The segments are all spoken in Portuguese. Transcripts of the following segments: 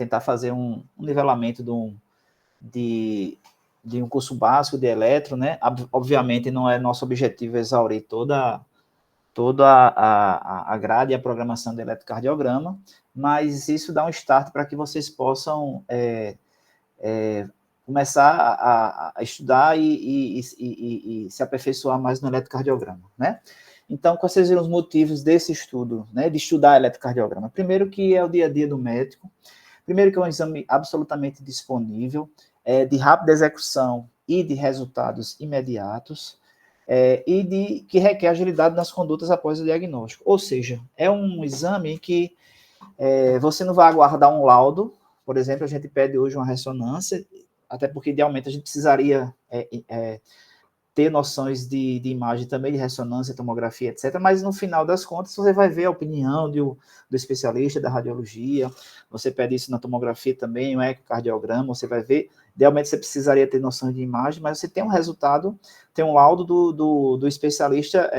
tentar fazer um nivelamento de um curso básico de eletro, né? Obviamente não é nosso objetivo exaurir toda a grade e a programação do eletrocardiograma, mas isso dá um start para que vocês possam começar a estudar e se aperfeiçoar mais no eletrocardiograma, né? Então, quais seriam os motivos desse estudo, né, de estudar eletrocardiograma? Primeiro que é o dia a dia do médico, primeiro que é um exame absolutamente disponível, de rápida execução e de resultados imediatos, e que requer agilidade nas condutas após o diagnóstico. Ou seja, é um exame que você não vai aguardar um laudo. Por exemplo, a gente pede hoje uma ressonância, até porque idealmente a gente precisaria ter noções de imagem também, de ressonância, tomografia, etc. Mas no final das contas, você vai ver a opinião do especialista da radiologia, você pede isso na tomografia também, um ecocardiograma, você vai ver. Idealmente você precisaria ter noção de imagem, mas você tem um resultado, tem um laudo do especialista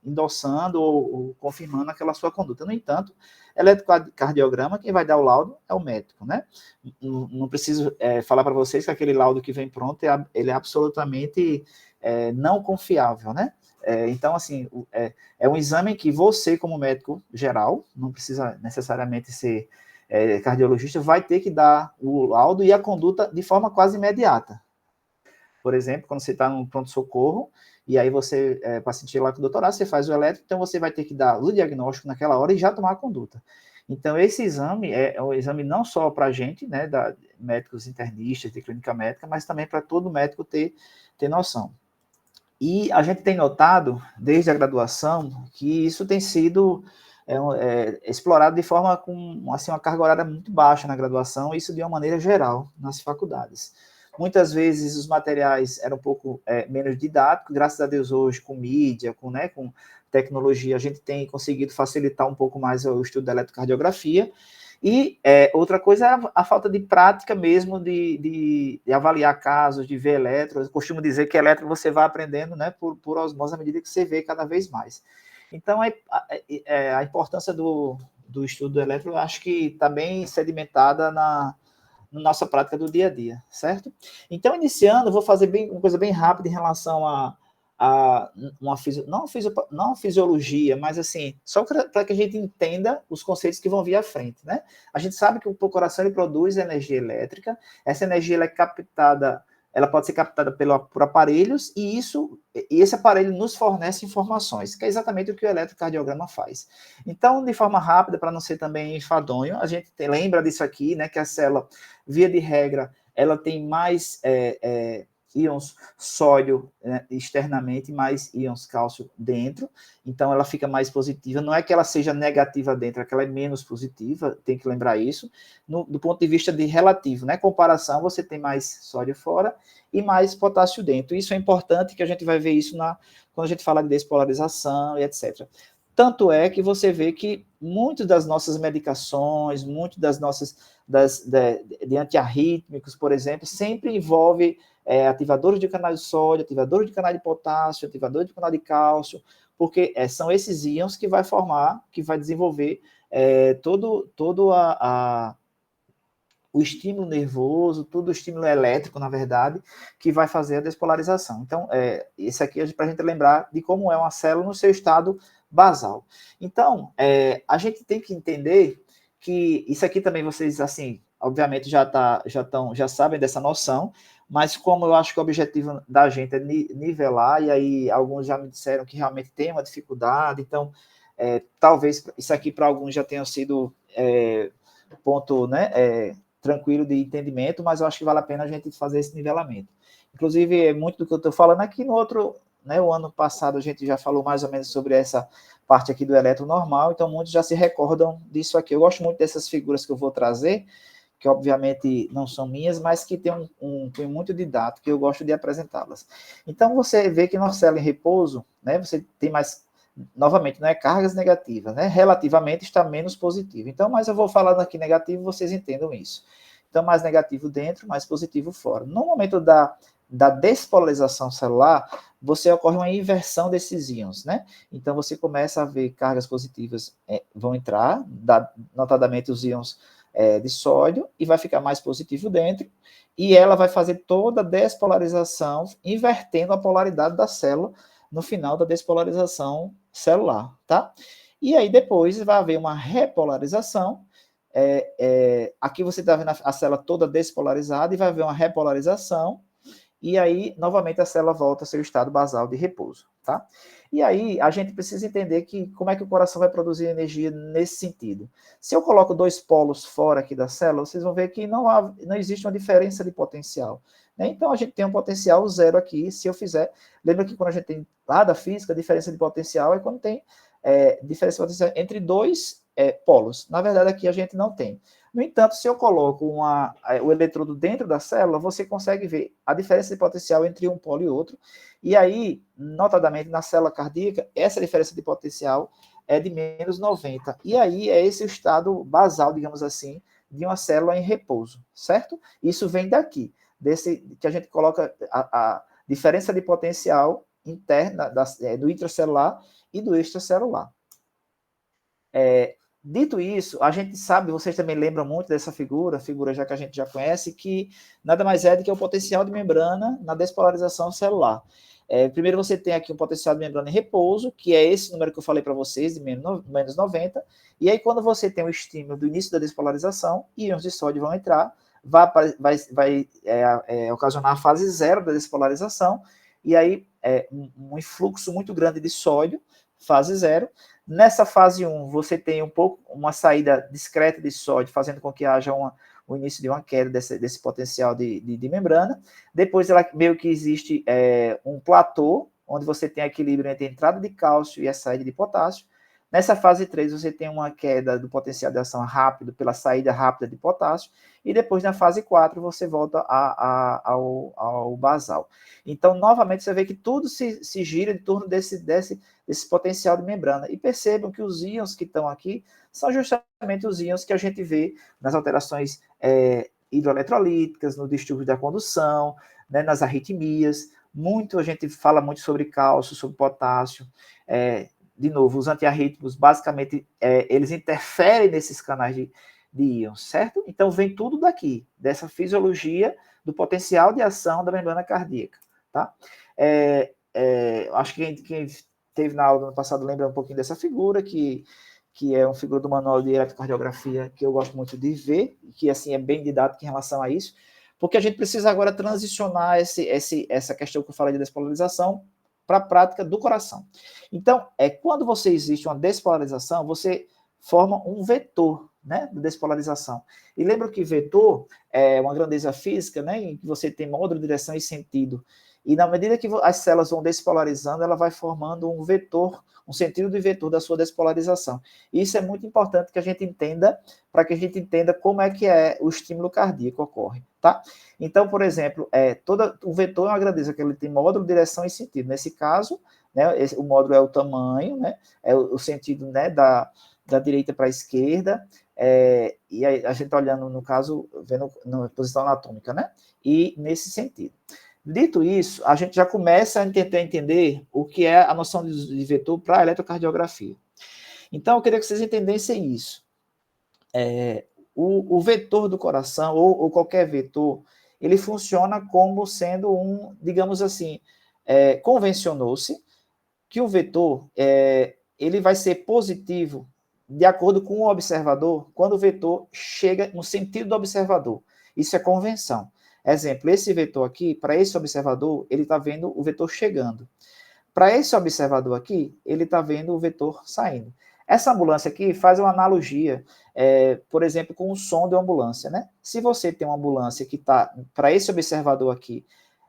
endossando ou confirmando aquela sua conduta. No entanto, eletrocardiograma, quem vai dar o laudo é o médico, né? Não preciso falar para vocês que aquele laudo que vem pronto, ele é absolutamente não confiável, né? Então, assim, é um exame que você, como médico geral, não precisa necessariamente ser cardiologista, vai ter que dar o laudo e a conduta de forma quase imediata. Por exemplo, quando você está no pronto-socorro, e aí você, paciente lá com doutorado, você faz o eletro, então você vai ter que dar o diagnóstico naquela hora e já tomar a conduta. Então, esse exame é um exame não só para a gente, né, médicos internistas de clínica médica, mas também para todo médico ter noção. E a gente tem notado, desde a graduação, que isso tem sido explorado de forma com assim, uma carga horária muito baixa na graduação, isso de uma maneira geral nas faculdades. Muitas vezes os materiais eram um pouco menos didáticos, graças a Deus hoje com mídia, com tecnologia, a gente tem conseguido facilitar um pouco mais o estudo da eletrocardiografia. E outra coisa é a falta de prática mesmo de avaliar casos, de ver eletro. Eu costumo dizer que eletro você vai aprendendo, né, por osmose à medida que você vê cada vez mais. Então, a importância do estudo do eletro, eu acho que está bem sedimentada na nossa prática do dia a dia, certo? Então, iniciando, eu vou fazer uma coisa bem rápida em relação a não fisiologia, mas assim, só para que a gente entenda os conceitos que vão vir à frente, né? A gente sabe que o coração ele produz energia elétrica, essa energia ela é captada, ela pode ser captada por aparelhos, e esse aparelho nos fornece informações, que é exatamente o que o eletrocardiograma faz. Então, de forma rápida, para não ser também enfadonho, a gente lembra disso aqui, né, que a célula, via de regra, ela tem mais íons sódio, né, externamente, mais íons cálcio dentro, então ela fica mais positiva. Não é que ela seja negativa dentro, é que ela é menos positiva, tem que lembrar isso, do ponto de vista de relativo, né? Comparação, você tem mais sódio fora e mais potássio dentro. Isso é importante, que a gente vai ver isso quando a gente fala de despolarização e etc. Tanto é que você vê que muitas das nossas medicações, muitas das nossas de antiarrítmicos, por exemplo, sempre envolve ativadores de canal de sódio, ativadores de canal de potássio, ativadores de canal de cálcio, porque são esses íons que vai formar, que vai desenvolver todo o estímulo nervoso, todo o estímulo elétrico, na verdade, que vai fazer a despolarização. Então, isso aqui é para a gente lembrar de como é uma célula no seu estado basal. Então, a gente tem que entender que isso aqui também vocês, assim, obviamente já sabem dessa noção, mas como eu acho que o objetivo da gente é nivelar, e aí alguns já me disseram que realmente tem uma dificuldade, então talvez isso aqui para alguns já tenha sido ponto, né, tranquilo de entendimento, mas eu acho que vale a pena a gente fazer esse nivelamento. Inclusive, muito do que eu estou falando aqui no outro, né, o ano passado a gente já falou mais ou menos sobre essa parte aqui do eletro normal, então muitos já se recordam disso aqui. Eu gosto muito dessas figuras que eu vou trazer, que obviamente não são minhas, mas que tem um muito didático, que eu gosto de apresentá-las. Então, você vê que na célula em repouso, né, você tem mais, novamente, não é cargas negativas, né, relativamente está menos positivo. Então, mas eu vou falando aqui negativo, vocês entendam isso. Então, mais negativo dentro, mais positivo fora. No momento da despolarização celular, você ocorre uma inversão desses íons, né? Então, você começa a ver cargas positivas vão entrar, notadamente os íons de sódio e vai ficar mais positivo dentro, e ela vai fazer toda a despolarização, invertendo a polaridade da célula no final da despolarização celular, tá? E aí depois vai haver uma repolarização. Aqui você está vendo a célula toda despolarizada e vai haver uma repolarização, e aí, novamente, a célula volta ao seu estado basal de repouso, tá? E aí, a gente precisa entender que como é que o coração vai produzir energia nesse sentido. Se eu coloco 2 polos fora aqui da célula, vocês vão ver que não existe uma diferença de potencial, né? Então, a gente tem um potencial zero aqui, se eu fizer... Lembra que quando a gente tem lá da física, a diferença de potencial é quando tem diferença de potencial entre 2 polos. Na verdade, aqui a gente não tem. No entanto, se eu coloco o eletrodo dentro da célula, você consegue ver a diferença de potencial entre um polo e outro. E aí, notadamente, na célula cardíaca, essa diferença de potencial é de menos 90. E aí, é esse o estado basal, digamos assim, de uma célula em repouso, certo? Isso vem daqui, que a gente coloca a diferença de potencial interna do intracelular e do extracelular. Dito isso, a gente sabe, vocês também lembram muito dessa figura já que a gente já conhece, que nada mais é do que o potencial de membrana na despolarização celular. Primeiro você tem aqui um potencial de membrana em repouso, que é esse número que eu falei para vocês, de menos 90, e aí quando você tem o estímulo do início da despolarização, íons de sódio vão entrar, vai ocasionar a fase zero da despolarização, e aí um influxo muito grande de sódio, fase zero. Nessa fase 1, você tem uma saída discreta de sódio, fazendo com que haja o início de uma queda desse potencial de membrana. Depois, meio que existe um platô, onde você tem equilíbrio entre a entrada de cálcio e a saída de potássio. Nessa fase 3, você tem uma queda do potencial de ação rápido pela saída rápida de potássio. E depois, na fase 4, você volta ao basal. Então, novamente, você vê que tudo se gira em torno desse potencial de membrana. E percebam que os íons que estão aqui são justamente os íons que a gente vê nas alterações hidroeletrolíticas, no distúrbio da condução, né, nas arritmias. A gente fala muito sobre cálcio, sobre potássio. De novo, os antiarrítmicos, basicamente, eles interferem nesses canais de íons, certo? Então, vem tudo daqui, dessa fisiologia do potencial de ação da membrana cardíaca, tá? Acho que quem teve na aula do ano passado lembra um pouquinho dessa figura, que é uma figura do manual de eletrocardiografia que eu gosto muito de ver, que assim é bem didático em relação a isso, porque a gente precisa agora transicionar essa questão que eu falei de despolarização para a prática do coração. Então, quando existe uma despolarização, você forma um vetor, né, de despolarização. E lembra que vetor é uma grandeza física, né, em que você tem módulo, direção e sentido. E na medida que as células vão despolarizando, ela vai formando um vetor, um sentido de vetor da sua despolarização. E isso é muito importante que a gente entenda, para que a gente entenda como é que o estímulo cardíaco ocorre, tá? Então, por exemplo, o vetor é uma grandeza que ele tem módulo, direção e sentido. Nesse caso, né, o módulo é o tamanho, né, é o sentido, né, da direita para a esquerda, e a gente está olhando, no caso, vendo na posição anatômica, né, e nesse sentido. Dito isso, a gente já começa a tentar entender o que é a noção de vetor para a eletrocardiografia. Então, eu queria que vocês entendessem isso. O vetor do coração, ou qualquer vetor, ele funciona como sendo digamos assim, convencionou-se que o vetor ele vai ser positivo de acordo com o observador quando o vetor chega no sentido do observador. Isso é convenção. Exemplo, esse vetor aqui, para esse observador, ele está vendo o vetor chegando. Para esse observador aqui, ele está vendo o vetor saindo. Essa ambulância aqui faz uma analogia, por exemplo, com o som de uma ambulância, né? Se você tem uma ambulância que está, para esse observador aqui,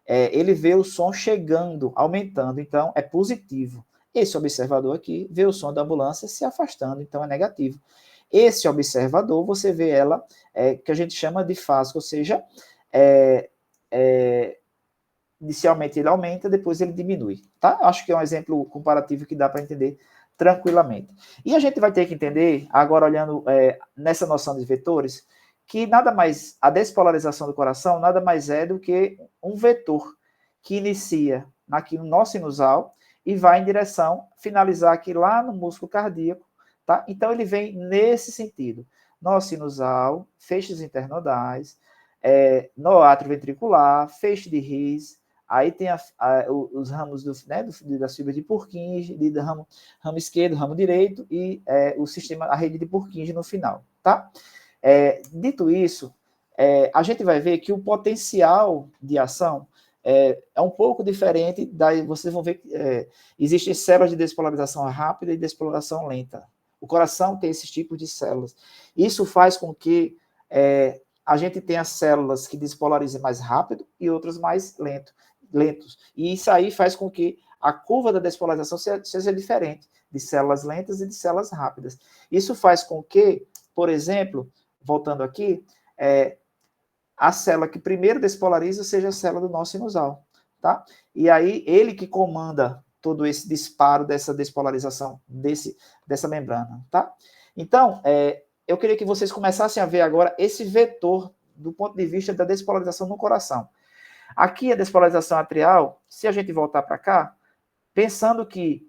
ele vê o som chegando, aumentando, então é positivo. Esse observador aqui vê o som da ambulância se afastando, então é negativo. Esse observador, você vê ela, que a gente chama de fásica, ou seja, inicialmente ele aumenta, depois ele diminui, tá? Acho que é um exemplo comparativo que dá para entender tranquilamente. E a gente vai ter que entender, agora olhando nessa noção de vetores, que nada mais, a despolarização do coração nada mais é do que um vetor que inicia aqui no nó sinusal e vai em direção, finalizar aqui lá no músculo cardíaco, tá? Então ele vem nesse sentido. nó sinusal, feixes internodais, nó atrioventricular, feixe de His, aí tem os ramos das fibras de Purkinje, ramo esquerdo, ramo direito, e o sistema, a rede de Purkinje no final, tá? Dito isso, a gente vai ver que o potencial de ação é um pouco diferente, daí vocês vão ver que existem células de despolarização rápida e despolarização lenta. O coração tem esses tipos de células. Isso faz com que a gente tenha células que despolarizem mais rápido e outras mais lentos. E isso aí faz com que a curva da despolarização seja diferente de células lentas e de células rápidas. Isso faz com que, por exemplo, voltando aqui, a célula que primeiro despolariza seja a célula do nó sinusal, tá? E aí, ele que comanda todo esse disparo dessa despolarização dessa membrana, tá? Então, eu queria que vocês começassem a ver agora esse vetor do ponto de vista da despolarização no coração. Aqui a despolarização atrial, se a gente voltar para cá, pensando que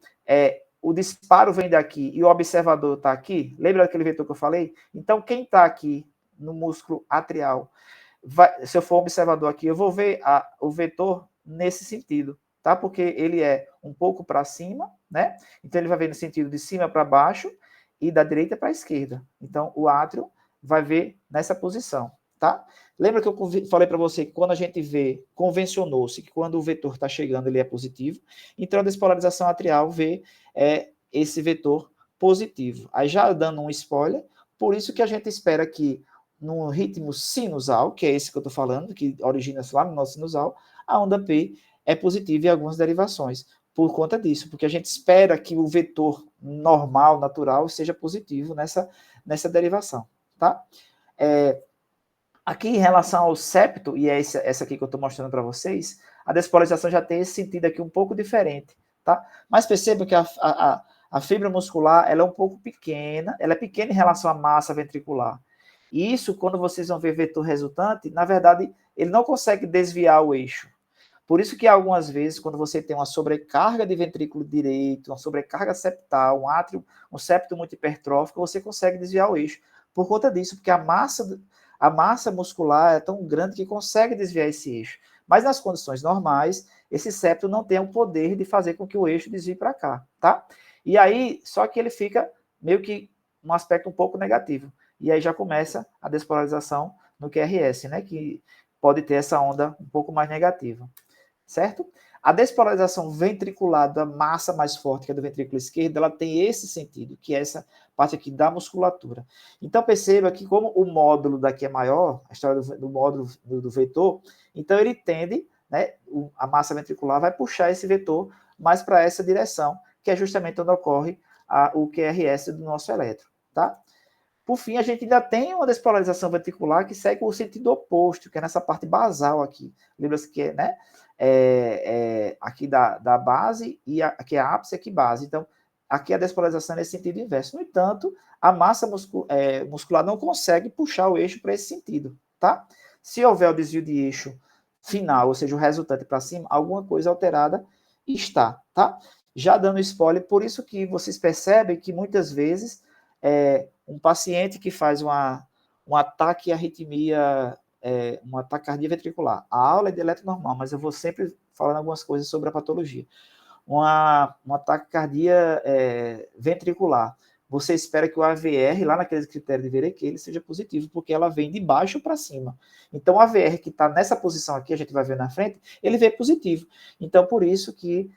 o disparo vem daqui e o observador está aqui, lembra daquele vetor que eu falei? Então, quem está aqui no músculo atrial, se eu for observador aqui, eu vou ver o vetor nesse sentido, tá? Porque ele é um pouco para cima, né? Então, ele vai ver no sentido de cima para baixo e da direita para a esquerda. Então, o átrio vai ver nessa posição, tá? Lembra que eu falei para você que quando a gente vê, convencionou-se que quando o vetor está chegando, ele é positivo. Então, a despolarização atrial vê esse vetor positivo. Aí, já dando um spoiler, por isso que a gente espera que no ritmo sinusal, que é esse que eu estou falando, que origina-se lá no nó sinusal, a onda P é positiva em algumas derivações. Por conta disso, porque a gente espera que o vetor normal, natural, seja positivo nessa derivação, tá? Aqui em relação ao septo, e é essa aqui que eu estou mostrando para vocês, a despolarização já tem esse sentido aqui um pouco diferente, tá? Mas perceba que a fibra muscular, ela é um pouco pequena, ela é pequena em relação à massa ventricular. E isso, quando vocês vão ver vetor resultante, na verdade, ele não consegue desviar o eixo. Por isso que algumas vezes, quando você tem uma sobrecarga de ventrículo direito, uma sobrecarga septal, um septo muito hipertrófico, você consegue desviar o eixo. Por conta disso, porque a massa muscular é tão grande que consegue desviar esse eixo. Mas nas condições normais, esse septo não tem o poder de fazer com que o eixo desvie para cá, tá? E aí, só que ele fica meio que um aspecto um pouco negativo. E aí já começa a despolarização no QRS, né? Que pode ter essa onda um pouco mais negativa, certo? A despolarização ventricular da massa mais forte, que é do ventrículo esquerdo, ela tem esse sentido, que é essa parte aqui da musculatura. Então, perceba que como o módulo daqui é maior, a história do módulo do vetor, então ele tende, né, a massa ventricular vai puxar esse vetor mais para essa direção, que é justamente onde ocorre o QRS do nosso elétron, tá? Por fim, a gente ainda tem uma despolarização ventricular que segue o sentido oposto, que é nessa parte basal aqui. Lembra-se que né, aqui da base e aqui é a ápice, aqui base. Então, aqui a despolarização é nesse sentido inverso. No entanto, a massa muscular não consegue puxar o eixo para esse sentido, tá? Se houver o desvio de eixo final, ou seja, o resultante para cima, alguma coisa alterada está, tá? Já dando spoiler, por isso que vocês percebem que muitas vezes um paciente que faz um ataque à arritmia, um ataque cardíaco ventricular. A aula é de eletronormal, mas eu vou sempre falando algumas coisas sobre a patologia. Um ataque cardíaco ventricular. Você espera que o AVR, lá naqueles critérios de Vereke, ele seja positivo, porque ela vem de baixo para cima. Então, o AVR que está nessa posição aqui, a gente vai ver na frente, ele vem positivo. Então, por isso que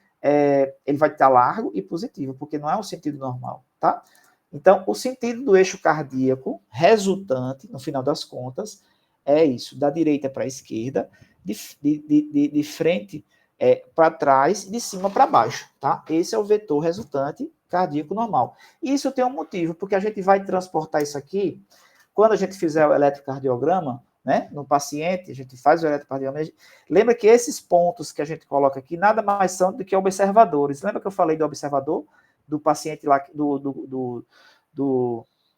ele vai estar largo e positivo, porque não é um sentido normal, tá? Então, o sentido do eixo cardíaco resultante, no final das contas, é isso, da direita para a esquerda, de frente para trás e de cima para baixo, tá? Esse é o vetor resultante cardíaco normal. E isso tem um motivo, porque a gente vai transportar isso aqui, quando a gente fizer o eletrocardiograma, né, no paciente, a gente faz o eletrocardiograma, lembra que esses pontos que a gente coloca aqui, nada mais são do que observadores. Lembra que eu falei do observador? Do paciente lá, do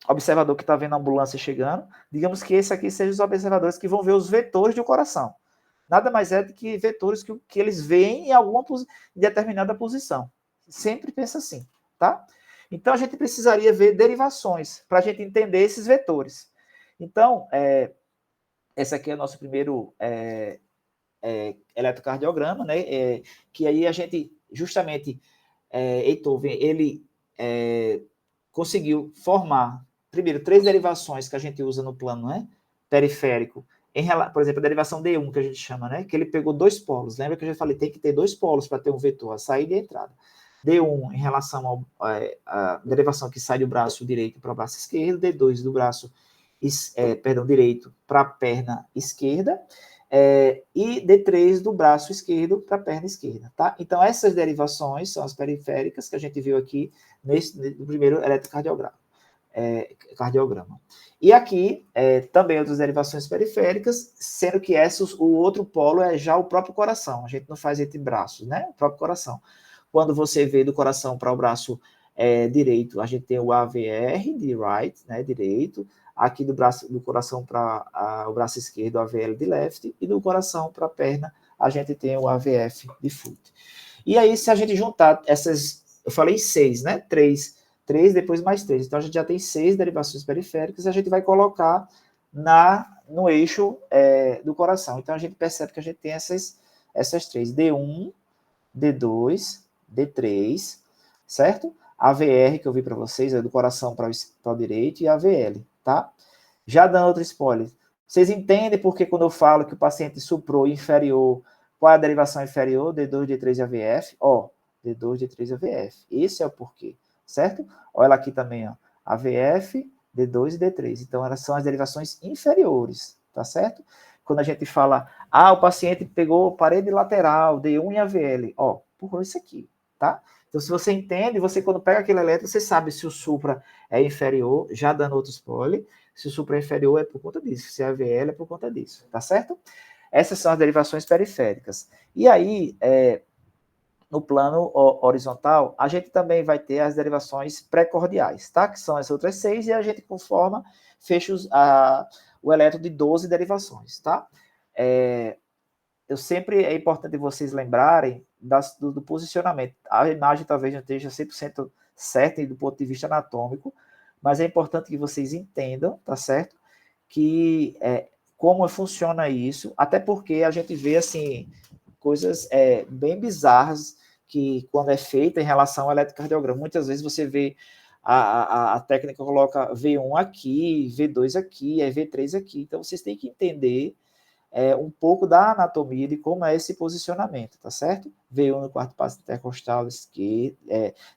observador que está vendo a ambulância chegando, digamos que esse aqui seja os observadores que vão ver os vetores do coração. Nada mais é do que vetores que eles veem em determinada posição. Sempre pensa assim, tá? Então, a gente precisaria ver derivações para a gente entender esses vetores. Então, esse aqui é o nosso primeiro eletrocardiograma, né? Que aí a gente, justamente, Heitor, ele conseguiu formar, primeiro, 3 derivações que a gente usa no plano, né, periférico, por exemplo, a derivação D1, que a gente chama, né, que ele pegou 2 polos. Lembra que eu já falei, tem que ter 2 polos para ter um vetor, a saída e a entrada. D1 em relação à derivação que sai do braço direito para o braço esquerdo, D2 do braço direito para a perna esquerda, e D3 do braço esquerdo para a perna esquerda, tá? Então, essas derivações são as periféricas que a gente viu aqui no primeiro eletrocardiograma. E aqui, também outras derivações periféricas, sendo que o outro polo é já o próprio coração. A gente não faz entre braços, né? O próprio coração. Quando você vê do coração para o braço direito, a gente tem o AVR de right, né? Direito. Aqui do coração para o braço esquerdo, o AVL de left, e do coração para a perna, a gente tem o AVF de foot. E aí, se a gente juntar essas, eu falei 6, né? 3, depois mais 3. Então, a gente já tem 6 derivações periféricas, e a gente vai colocar no eixo do coração. Então, a gente percebe que a gente tem essas 3, D1, D2, D3, certo? AVR, que eu vi para vocês, é do coração para o direito, e AVL, tá? Já dando outro spoiler, vocês entendem porque quando eu falo que o paciente suprou inferior, qual é a derivação inferior? D2, D3 e AVF? D2, D3 e AVF. Esse é o porquê, certo? Olha aqui também, AVF, D2 e D3. Então, elas são as derivações inferiores, tá certo? Quando a gente fala, o paciente pegou parede lateral, D1 e AVL, por isso aqui, tá? Então, se você entende, você quando pega aquele eletro, você sabe se o supra é inferior, já dando outro spoiler, se o supra é inferior é por conta disso, se a AVL é por conta disso, tá certo? Essas são as derivações periféricas. E aí, no plano horizontal, a gente também vai ter as derivações precordiais, tá? Que são as outras 6, e a gente conforma, fecha o eletro de 12 derivações, tá? É importante vocês lembrarem do posicionamento. A imagem talvez não esteja 100% certa do ponto de vista anatômico, mas é importante que vocês entendam, tá certo? Que como funciona isso, até porque a gente vê, assim, coisas bem bizarras que quando é feita em relação ao eletrocardiograma. Muitas vezes você vê a técnica coloca V1 aqui, V2 aqui, V3 aqui. Então, vocês têm que entender um pouco da anatomia de como é esse posicionamento, tá certo? V1 no quarto passo intercostal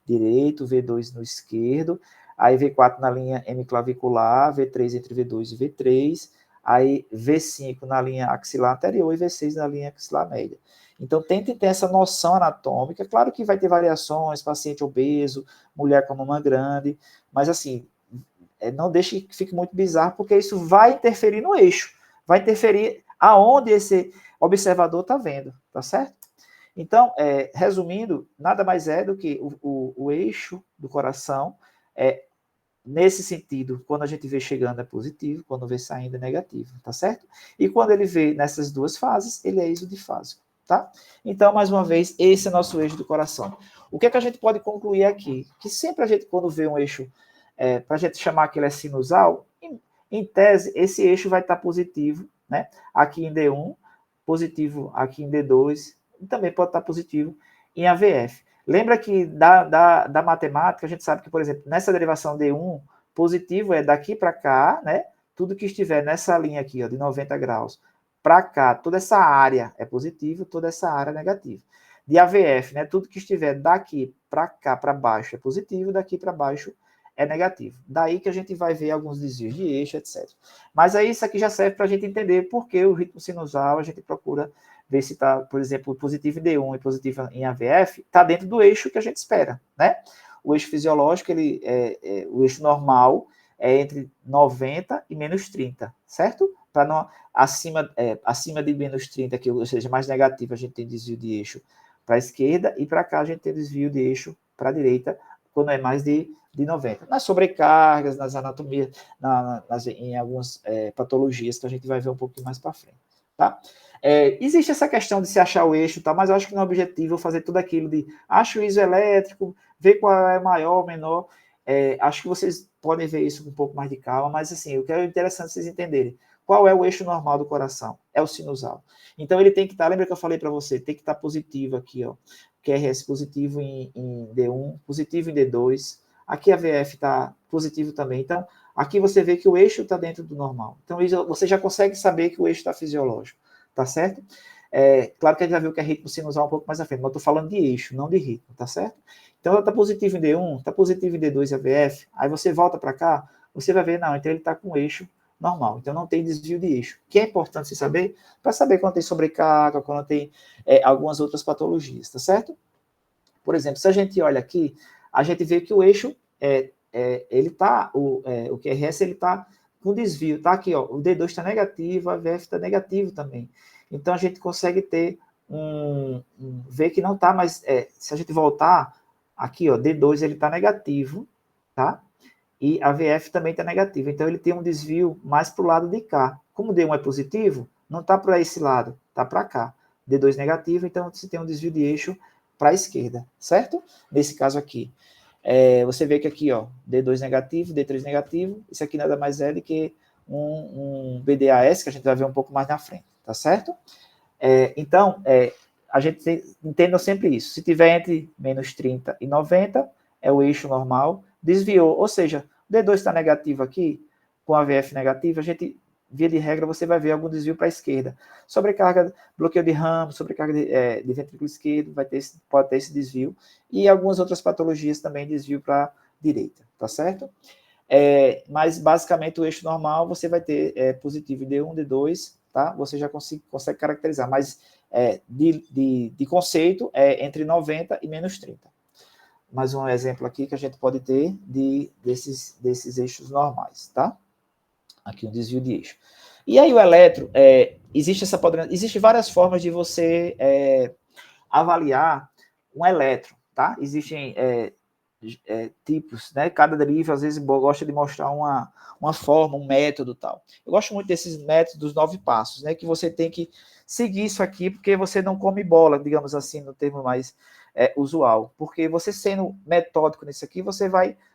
direito, V2 no esquerdo, aí V4 na linha hemiclavicular, V3 entre V2 e V3, aí V5 na linha axilar anterior e V6 na linha axilar média. Então, tentem ter essa noção anatômica. Claro que vai ter variações, paciente obeso, mulher com mama grande, mas assim, não deixe que fique muito bizarro, porque isso vai interferir no eixo, vai interferir aonde esse observador está vendo, tá certo? Então, resumindo, nada mais é do que o eixo do coração, nesse sentido, quando a gente vê chegando é positivo, quando vê saindo é negativo, tá certo? E quando ele vê nessas duas fases, ele é isodifásico, tá? Então, mais uma vez, esse é nosso eixo do coração. O que é que a gente pode concluir aqui? Que sempre a gente, quando vê um eixo, para a gente chamar que ele é sinusal, em tese, esse eixo vai estar positivo, né? Aqui em D1, positivo aqui em D2, e também pode estar positivo em AVF. Lembra que da matemática, a gente sabe que, por exemplo, nessa derivação D1, positivo é daqui para cá, né? Tudo que estiver nessa linha aqui, de 90 graus, para cá, toda essa área é positivo, toda essa área é negativa. De AVF, né? Tudo que estiver daqui para cá, para baixo, é positivo, daqui para baixo é negativo. Daí que a gente vai ver alguns desvios de eixo, etc. Mas aí isso aqui já serve para a gente entender por que o ritmo sinusal, a gente procura ver se está, por exemplo, positivo em D1 e positivo em AVF, está dentro do eixo que a gente espera, né? O eixo fisiológico, o eixo normal é entre 90 e menos 30, certo? Para não acima de menos 30, ou seja, mais negativo, a gente tem desvio de eixo para a esquerda, e para cá a gente tem desvio de eixo para a direita, quando é mais de 90. Nas sobrecargas, nas anatomias, em algumas patologias que a gente vai ver um pouquinho mais para frente, tá? Existe essa questão de se achar o eixo, tá? Mas eu acho que não é objetivo fazer tudo aquilo de acho o isoelétrico, ver qual é maior ou menor. acho que vocês podem ver isso com um pouco mais de calma, mas assim, o que é interessante vocês entenderem. Qual é o eixo normal do coração? É o sinusal. Então ele tem que estar, lembra que eu falei para você, tem que estar positivo aqui, ó. QRS positivo em D1, positivo em D2. Aqui a VF está positivo também. Então, aqui você vê que o eixo está dentro do normal. Então, você já consegue saber que o eixo está fisiológico, tá certo? Claro que a gente já viu que é ritmo sinusal um pouco mais à frente, mas eu estou falando de eixo, não de ritmo, tá certo? Então, ela está positivo em D1, está positivo em D2 a VF, aí você volta para cá, você vai ver, não, então ele está com eixo normal, então não tem desvio de eixo, que é importante se saber, para saber quando tem sobrecarga, quando tem algumas outras patologias, tá certo? Por exemplo, se a gente olha aqui, a gente vê que o eixo, ele tá, o QRS, ele tá com desvio, tá aqui, ó, o D2 está negativo, a VF está negativo também. Então, a gente consegue ter ver que não tá mais, se a gente voltar, aqui, ó, D2 ele tá negativo, tá? E a VF também está negativa. Então, ele tem um desvio mais para o lado de cá. Como o D1 é positivo, não está para esse lado, está para cá. D2 negativo, então você tem um desvio de eixo para a esquerda, certo? Nesse caso aqui. Você vê que aqui, ó, D2 negativo, D3 negativo, isso aqui nada mais é do que um BDAS, que a gente vai ver um pouco mais na frente, tá certo? Então, a gente entenda sempre isso. Se tiver entre menos 30 e 90, é o eixo normal, desviou, ou seja, o D2 está negativo aqui, com a VF negativa, a gente, via de regra, você vai ver algum desvio para a esquerda. Sobrecarga, bloqueio de ramo, sobrecarga de ventrículo esquerdo, pode ter esse desvio, e algumas outras patologias também desvio para a direita, tá certo? Mas, basicamente, o eixo normal, você vai ter positivo em D1, D2, tá? Você já consegue caracterizar, mas de conceito é entre 90 e menos 30. Mais um exemplo aqui que a gente pode ter desses eixos normais, tá? Aqui um desvio de eixo. E aí o eletro, existe várias formas de você avaliar um eletro, tá? Existem tipos, né? Cada deriva às vezes gosta de mostrar uma forma, um método tal. Eu gosto muito desses métodos dos 9 passos, né? Que você tem que seguir isso aqui porque você não come bola, digamos assim, no termo mais usual. Porque você sendo metódico nisso aqui, você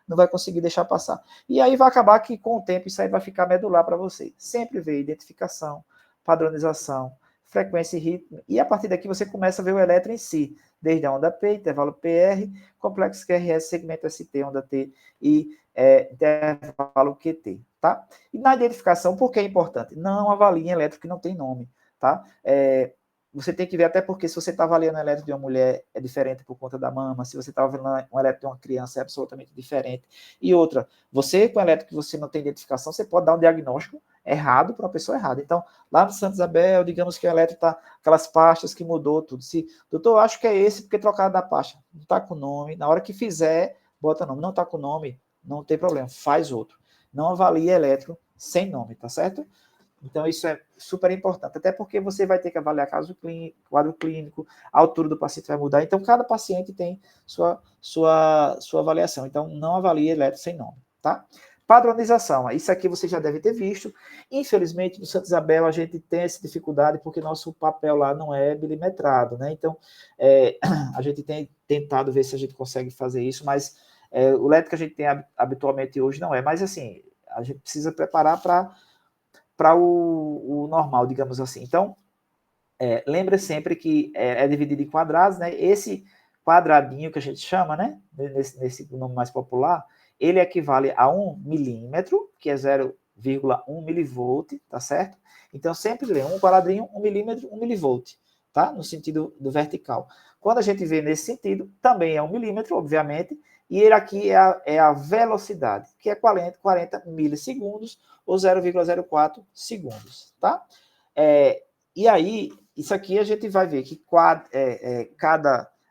não vai conseguir deixar passar. E aí vai acabar que com o tempo isso aí vai ficar medular para você. Sempre ver identificação, padronização, frequência e ritmo, e a partir daqui você começa a ver o eletro em si, desde a onda P, intervalo PR, complexo QRS, segmento ST, onda T e intervalo QT, tá? E na identificação, por que é importante? Não avalie eletro que não tem nome, tá? Você tem que ver, até porque se você está avaliando o eletro de uma mulher, é diferente por conta da mama, se você está avaliando um eletro de uma criança, é absolutamente diferente. E outra, você com eletro que você não tem identificação, você pode dar um diagnóstico errado para uma pessoa errada. Então, lá no Santa Isabel, digamos que o eletro está aquelas pastas que mudou tudo. Se, doutor, eu acho que é esse porque trocaram da pasta. Não está com nome, na hora que fizer, bota nome. Não está com nome, não tem problema, faz outro. Não avalie eletro sem nome, tá certo? Então, isso é super importante, até porque você vai ter que avaliar quadro clínico, a altura do paciente vai mudar, então cada paciente tem sua avaliação. Então, não avalie eletro sem nome, tá? Padronização, isso aqui você já deve ter visto. Infelizmente, no Santa Isabel, a gente tem essa dificuldade porque nosso papel lá não é milimetrado, né? Então, a gente tem tentado ver se a gente consegue fazer isso, mas o eletro que a gente tem habitualmente hoje não é. Mas, assim, a gente precisa preparar para o normal, digamos assim. Então, lembra sempre que é dividido em quadrados, né? Esse quadradinho que a gente chama, né? Nesse nome mais popular, ele equivale a 1 milímetro, que é 0,1 milivolt, tá certo? Então, sempre lê um quadradinho, 1 milímetro, 1 milivolt, tá? No sentido do vertical. Quando a gente vê nesse sentido, também é 1 milímetro, obviamente, e ele aqui é a velocidade, que é 40 milissegundos, ou 0,04 segundos, tá? E aí, isso aqui a gente vai ver que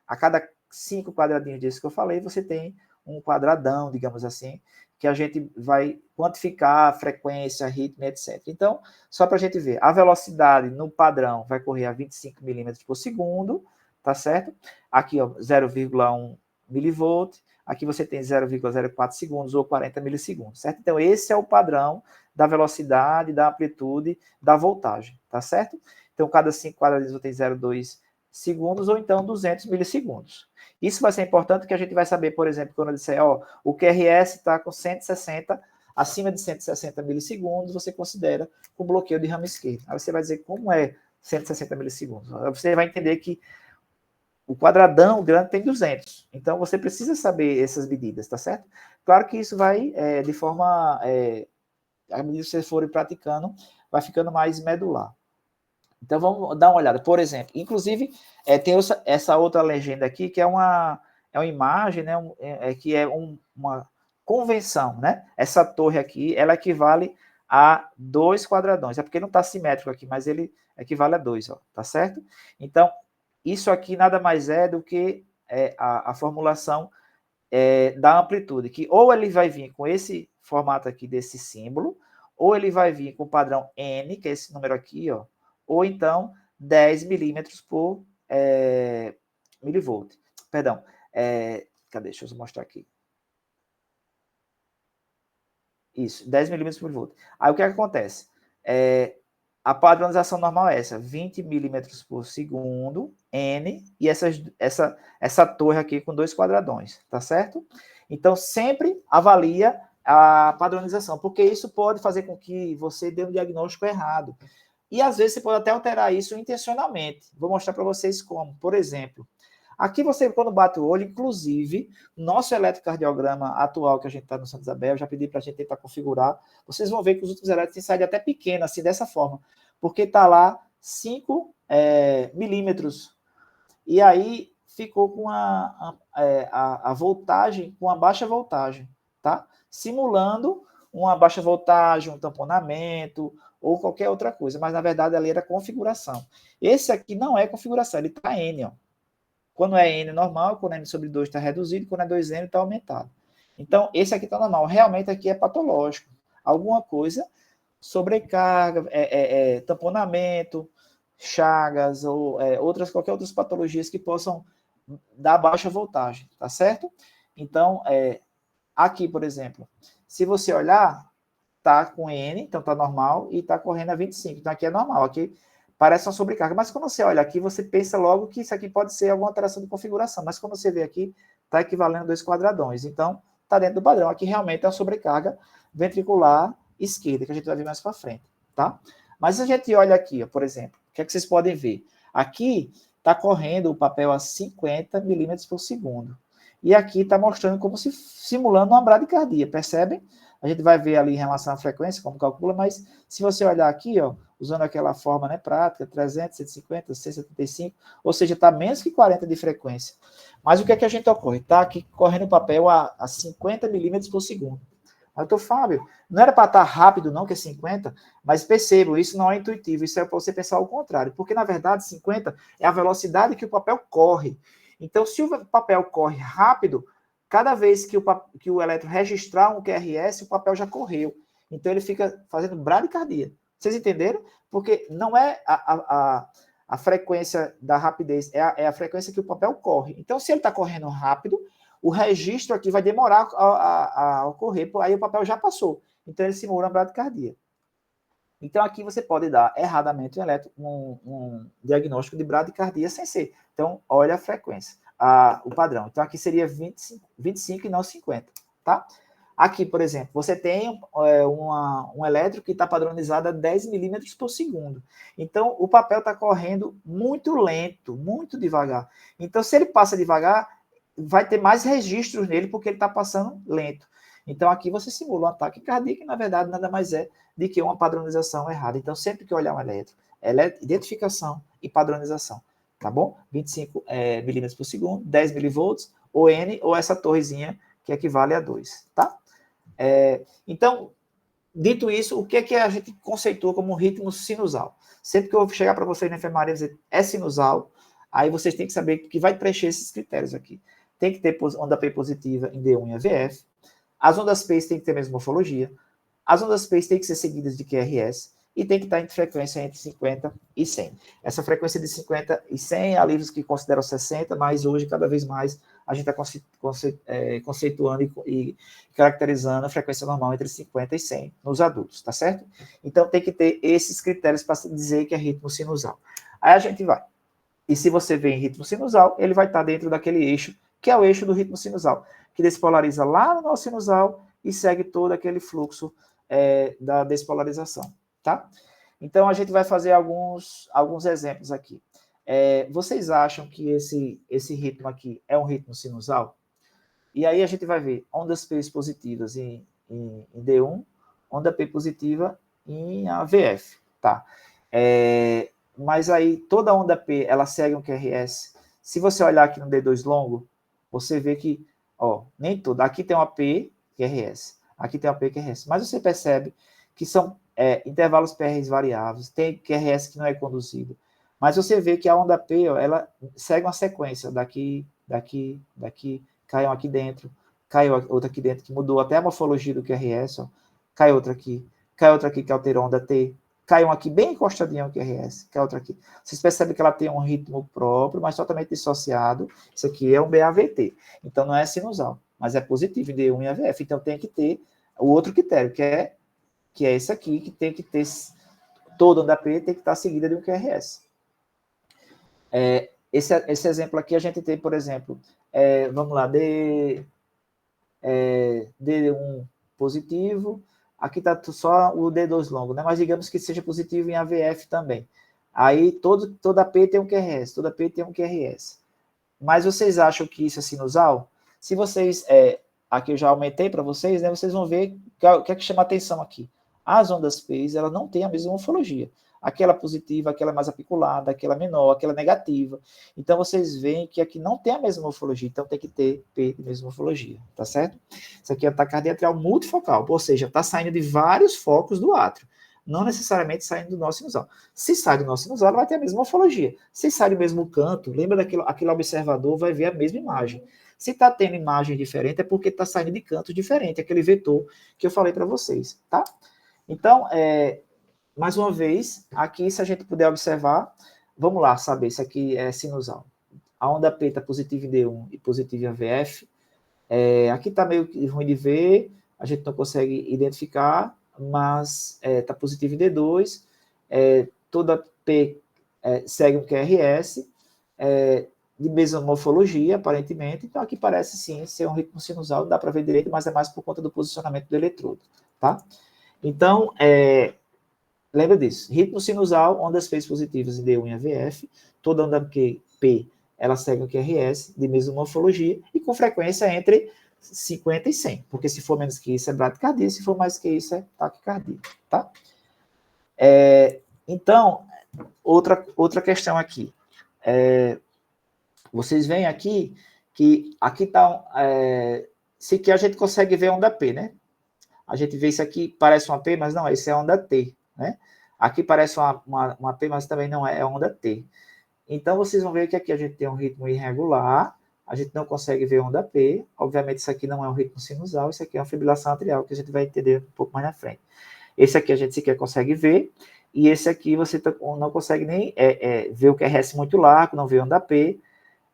a cada 5 quadradinhos disso que eu falei, você tem um quadradão, digamos assim, que a gente vai quantificar a frequência, ritmo, etc. Então, só para a gente ver, a velocidade no padrão vai correr a 25 milímetros por segundo, tá certo? Aqui, ó, 0,1 milivolt, aqui você tem 0,04 segundos ou 40 milissegundos, certo? Então, esse é o padrão da velocidade, da amplitude, da voltagem, tá certo? Então, cada 5 quadradinhos tem 0,2 segundos ou então 200 milissegundos. Isso vai ser importante que a gente vai saber, por exemplo, quando eu disser, ó, o QRS está com 160, acima de 160 milissegundos, você considera um bloqueio de ramo esquerdo. Aí você vai dizer como é 160 milissegundos. Aí você vai entender que o quadradão grande tem 200. Então, você precisa saber essas medidas, tá certo? Claro que isso vai, de forma... à medida que vocês forem praticando, vai ficando mais medular. Então, vamos dar uma olhada. Por exemplo, inclusive, tem essa outra legenda aqui, que é uma imagem, né, que é uma convenção, né? Essa torre aqui, ela equivale a 2 quadradões. É porque não está simétrico aqui, mas ele equivale a 2, ó, tá certo? Então, isso aqui nada mais é do que a formulação da amplitude, que ou ele vai vir com esse formato aqui desse símbolo, ou ele vai vir com o padrão N, que é esse número aqui, ó, ou então 10 milímetros por milivolt. Perdão, cadê? Deixa eu mostrar aqui. Isso, 10 milímetros por milivolt. Aí o que acontece? A padronização normal é essa, 20 milímetros por segundo, N, e essa torre aqui com 2 quadradões, tá certo? Então, sempre avalia a padronização, porque isso pode fazer com que você dê um diagnóstico errado. E, às vezes, você pode até alterar isso intencionalmente. Vou mostrar para vocês como. Por exemplo, aqui você, quando bate o olho, inclusive, nosso eletrocardiograma atual, que a gente está no Santa Isabel, já pedi para a gente tentar configurar, vocês vão ver que os últimos elétricos têm saído até pequeno, assim, dessa forma, porque está lá 5 milímetros. E aí ficou com a voltagem, com a baixa voltagem, tá? Simulando uma baixa voltagem, um tamponamento, ou qualquer outra coisa, mas na verdade ali era configuração. Esse aqui não é configuração, ele está N, ó. Quando é N normal, quando é N sobre 2 está reduzido, quando é 2N está aumentado. Então, esse aqui está normal. Realmente aqui é patológico. Alguma coisa, sobrecarga, tamponamento, chagas, ou qualquer outras patologias que possam dar baixa voltagem, tá certo? Então, aqui, por exemplo, se você olhar, tá com N, então tá normal, e tá correndo a 25. Então aqui é normal, aqui parece uma sobrecarga. Mas quando você olha aqui, você pensa logo que isso aqui pode ser alguma alteração de configuração. Mas quando você vê aqui, tá equivalendo a 2 quadradões. Então, tá dentro do padrão. Aqui realmente é uma sobrecarga ventricular esquerda, que a gente vai ver mais para frente, tá? Mas se a gente olha aqui, ó, por exemplo, o que é que vocês podem ver? Aqui tá correndo o papel a 50 milímetros por segundo. E aqui está mostrando como se simulando uma bradicardia, percebem? A gente vai ver ali em relação à frequência, como calcula, mas se você olhar aqui, ó, usando aquela forma, né, prática, 300, 150, 175, ou seja, está menos que 40 de frequência. Mas o que é que a gente ocorre? Está aqui correndo o papel a 50 milímetros por segundo. Mas, doutor Fábio, não era para estar rápido não, que é 50, mas percebo, isso não é intuitivo, isso é para você pensar ao contrário, porque na verdade 50 é a velocidade que o papel corre. Então, se o papel corre rápido, cada vez que o elétron registrar um QRS, o papel já correu. Então, ele fica fazendo bradicardia. Vocês entenderam? Porque não é a frequência da rapidez, é a frequência que o papel corre. Então, se ele está correndo rápido, o registro aqui vai demorar a ocorrer, aí o papel já passou. Então, ele simula a bradicardia. Então, aqui você pode dar erradamente um diagnóstico de bradicardia sem ser. Então, olha a frequência, o padrão. Então, aqui seria 25 e não 50, tá? Aqui, por exemplo, você tem um elétrico que está padronizado a 10 milímetros por segundo. Então, o papel está correndo muito lento, muito devagar. Então, se ele passa devagar, vai ter mais registros nele, porque ele está passando lento. Então, aqui você simula um ataque cardíaco, que na verdade nada mais é de que uma padronização errada. Então, sempre que olhar um elétron, identificação e padronização, tá bom? 25 milímetros por segundo, 10 milivolts, ou N, ou essa torrezinha que equivale a 2, tá? Então, dito isso, o que é que a gente conceitua como ritmo sinusal? Sempre que eu chegar para vocês na enfermaria e dizer é sinusal, aí vocês têm que saber que vai preencher esses critérios aqui. Tem que ter onda P positiva em D1 e AVF, as ondas P têm que ter a mesma morfologia, as ondas P têm que ser seguidas de QRS e tem que estar em frequência entre 50 e 100. Essa frequência de 50 e 100, há livros que consideram 60, mas hoje, cada vez mais, a gente está conceituando e caracterizando a frequência normal entre 50 e 100 nos adultos, tá certo? Então, tem que ter esses critérios para dizer que é ritmo sinusal. Aí a gente vai. E se você vê em ritmo sinusal, ele vai estar dentro daquele eixo, que é o eixo do ritmo sinusal, que despolariza lá no nó sinusal e segue todo aquele fluxo da despolarização, tá? Então, a gente vai fazer alguns exemplos aqui. Vocês acham que esse ritmo aqui é um ritmo sinusal? E aí a gente vai ver ondas P positivas em D1, onda P positiva em AVF, tá? Mas aí toda onda P, ela segue um QRS. Se você olhar aqui no D2 longo, você vê que, ó, nem toda. Aqui tem uma P QRS, aqui tem uma P QRS. Mas você percebe que são intervalos PRs variáveis, tem QRS que não é conduzido. Mas você vê que a onda P, ó, ela segue uma sequência daqui, caiu aqui dentro, caiu outra aqui dentro, que mudou até a morfologia do QRS, ó, cai outra aqui que alterou a onda T, cai um aqui bem encostadinho ao QRS, cai outra aqui. Vocês percebem que ela tem um ritmo próprio, mas totalmente dissociado. Isso aqui é um BAVT, então não é sinusal, mas é positivo em D1 e AVF, então tem que ter o outro critério, que é esse aqui, que tem que ter, toda onda P tem que estar seguida de um QRS. Esse exemplo aqui a gente tem, por exemplo, vamos lá, D1 positivo, aqui está só o D2 longo, né? Mas digamos que seja positivo em AVF também. Aí toda P tem um QRS, toda P tem um QRS. Mas vocês acham que isso é sinusal? Se vocês, aqui eu já aumentei para vocês, né? Vocês vão ver o que é que chama atenção aqui. As ondas P, ela não tem a mesma morfologia. Aquela positiva, aquela mais apiculada, aquela menor, aquela negativa. Então, vocês veem que aqui não tem a mesma morfologia, então tem que ter P de mesma morfologia, tá certo? Isso aqui é a taquicardia atrial multifocal, ou seja, está saindo de vários focos do átrio, não necessariamente saindo do nó sinusal. Se sai do nó sinusal, ela vai ter a mesma morfologia. Se sai do mesmo canto, lembra aquele observador vai ver a mesma imagem. Se está tendo imagem diferente, é porque está saindo de cantos diferentes, aquele vetor que eu falei para vocês, tá? Então, mais uma vez, aqui, se a gente puder observar, vamos lá saber se aqui é sinusal. A onda P está positiva em D1 e positiva em AVF. Aqui está meio ruim de ver, a gente não consegue identificar, mas está positivo em D2. Toda P segue um QRS, de mesma morfologia, aparentemente. Então, aqui parece sim ser um ritmo sinusal, dá para ver direito, mas é mais por conta do posicionamento do eletrodo, tá? Então, lembra disso. Ritmo sinusal, ondas P positivas em D1 e AVF, toda onda P, ela segue o QRS, de mesma morfologia, e com frequência entre 50 e 100, porque se for menos que isso é bradicardia, se for mais que isso é taquicardia, tá? Então, outra questão aqui. Vocês veem aqui que aqui está... se que a gente consegue ver a onda P, né? A gente vê isso aqui, parece uma P, mas não, isso é onda T, né? Aqui parece uma P, mas também não é onda T. Então, vocês vão ver que aqui a gente tem um ritmo irregular, a gente não consegue ver onda P, obviamente isso aqui não é um ritmo sinusal, isso aqui é uma fibrilação atrial, que a gente vai entender um pouco mais na frente. Esse aqui a gente sequer consegue ver, e esse aqui você não consegue nem ver o QRS muito largo, não vê onda P.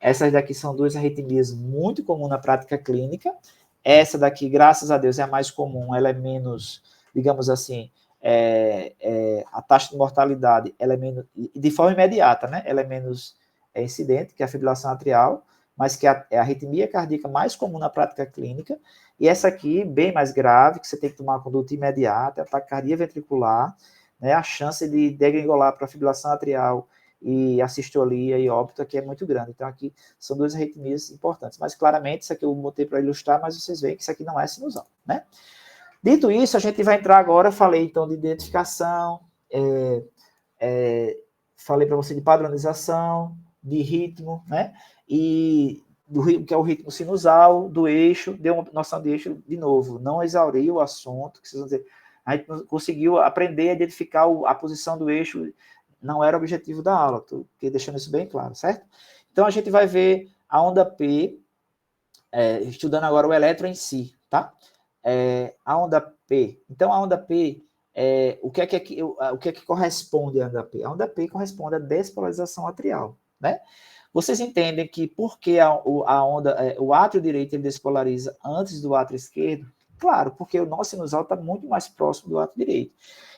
Essas daqui são duas arritmias muito comuns na prática clínica. Essa daqui, graças a Deus, é a mais comum, ela é menos, digamos assim, a taxa de mortalidade, ela é menos, de forma imediata, né? Ela é menos incidente que a fibrilação atrial, mas que é a arritmia cardíaca mais comum na prática clínica. E essa aqui, bem mais grave, que você tem que tomar uma conduta imediata, é a taquicardia ventricular, né? A chance de degringolar para a fibrilação atrial e a sistolia e óbito aqui é muito grande. Então, aqui são duas arritmias importantes. Mas, claramente, isso aqui eu botei para ilustrar, mas vocês veem que isso aqui não é sinusal, né? Dito isso, a gente vai entrar agora, eu falei, então, de identificação, falei para você de padronização, de ritmo, né? E que é o ritmo sinusal, do eixo, deu uma noção de eixo, de novo, não exauri o assunto, que vocês vão dizer, a gente conseguiu aprender a identificar a posição do eixo, não era o objetivo da aula, estou deixando isso bem claro, certo? Então, a gente vai ver a onda P, estudando agora o elétron em si, tá? A onda P. Então, a onda P, o que é que corresponde à onda P? A onda P corresponde à despolarização atrial, né? Vocês entendem que por que o átrio direito ele despolariza antes do átrio esquerdo? Claro, porque o nó sinusal está muito mais próximo do átrio direito.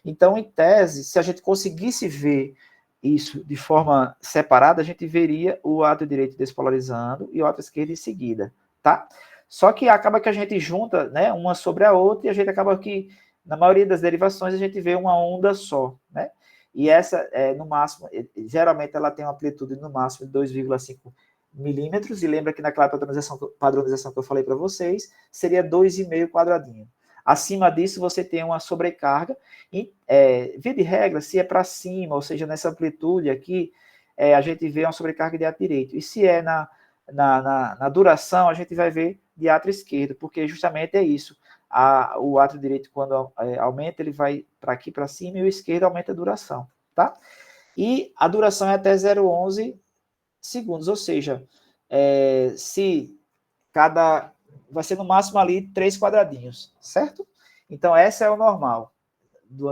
Então, em tese, se a gente conseguisse ver isso de forma separada, a gente veria o átrio direito despolarizando e o átrio esquerdo em seguida, tá? Só que acaba que a gente junta, né, uma sobre a outra e a gente acaba que, na maioria das derivações, a gente vê uma onda só, né? E essa, no máximo, geralmente ela tem uma amplitude no máximo de 2,5 milímetros, e lembra que naquela padronização que eu falei para vocês, seria 2,5 quadradinho. Acima disso, você tem uma sobrecarga, e, via de regra, se é para cima, ou seja, nessa amplitude aqui, a gente vê uma sobrecarga de átrio direito, e se é na duração, a gente vai ver de átrio esquerdo, porque justamente é isso, o átrio direito, quando aumenta, ele vai para aqui, para cima, e o esquerdo aumenta a duração, tá? E a duração é até 0,11 segundos, ou seja, se cada... vai ser no máximo ali 3 quadradinhos, certo? Então, essa é o normal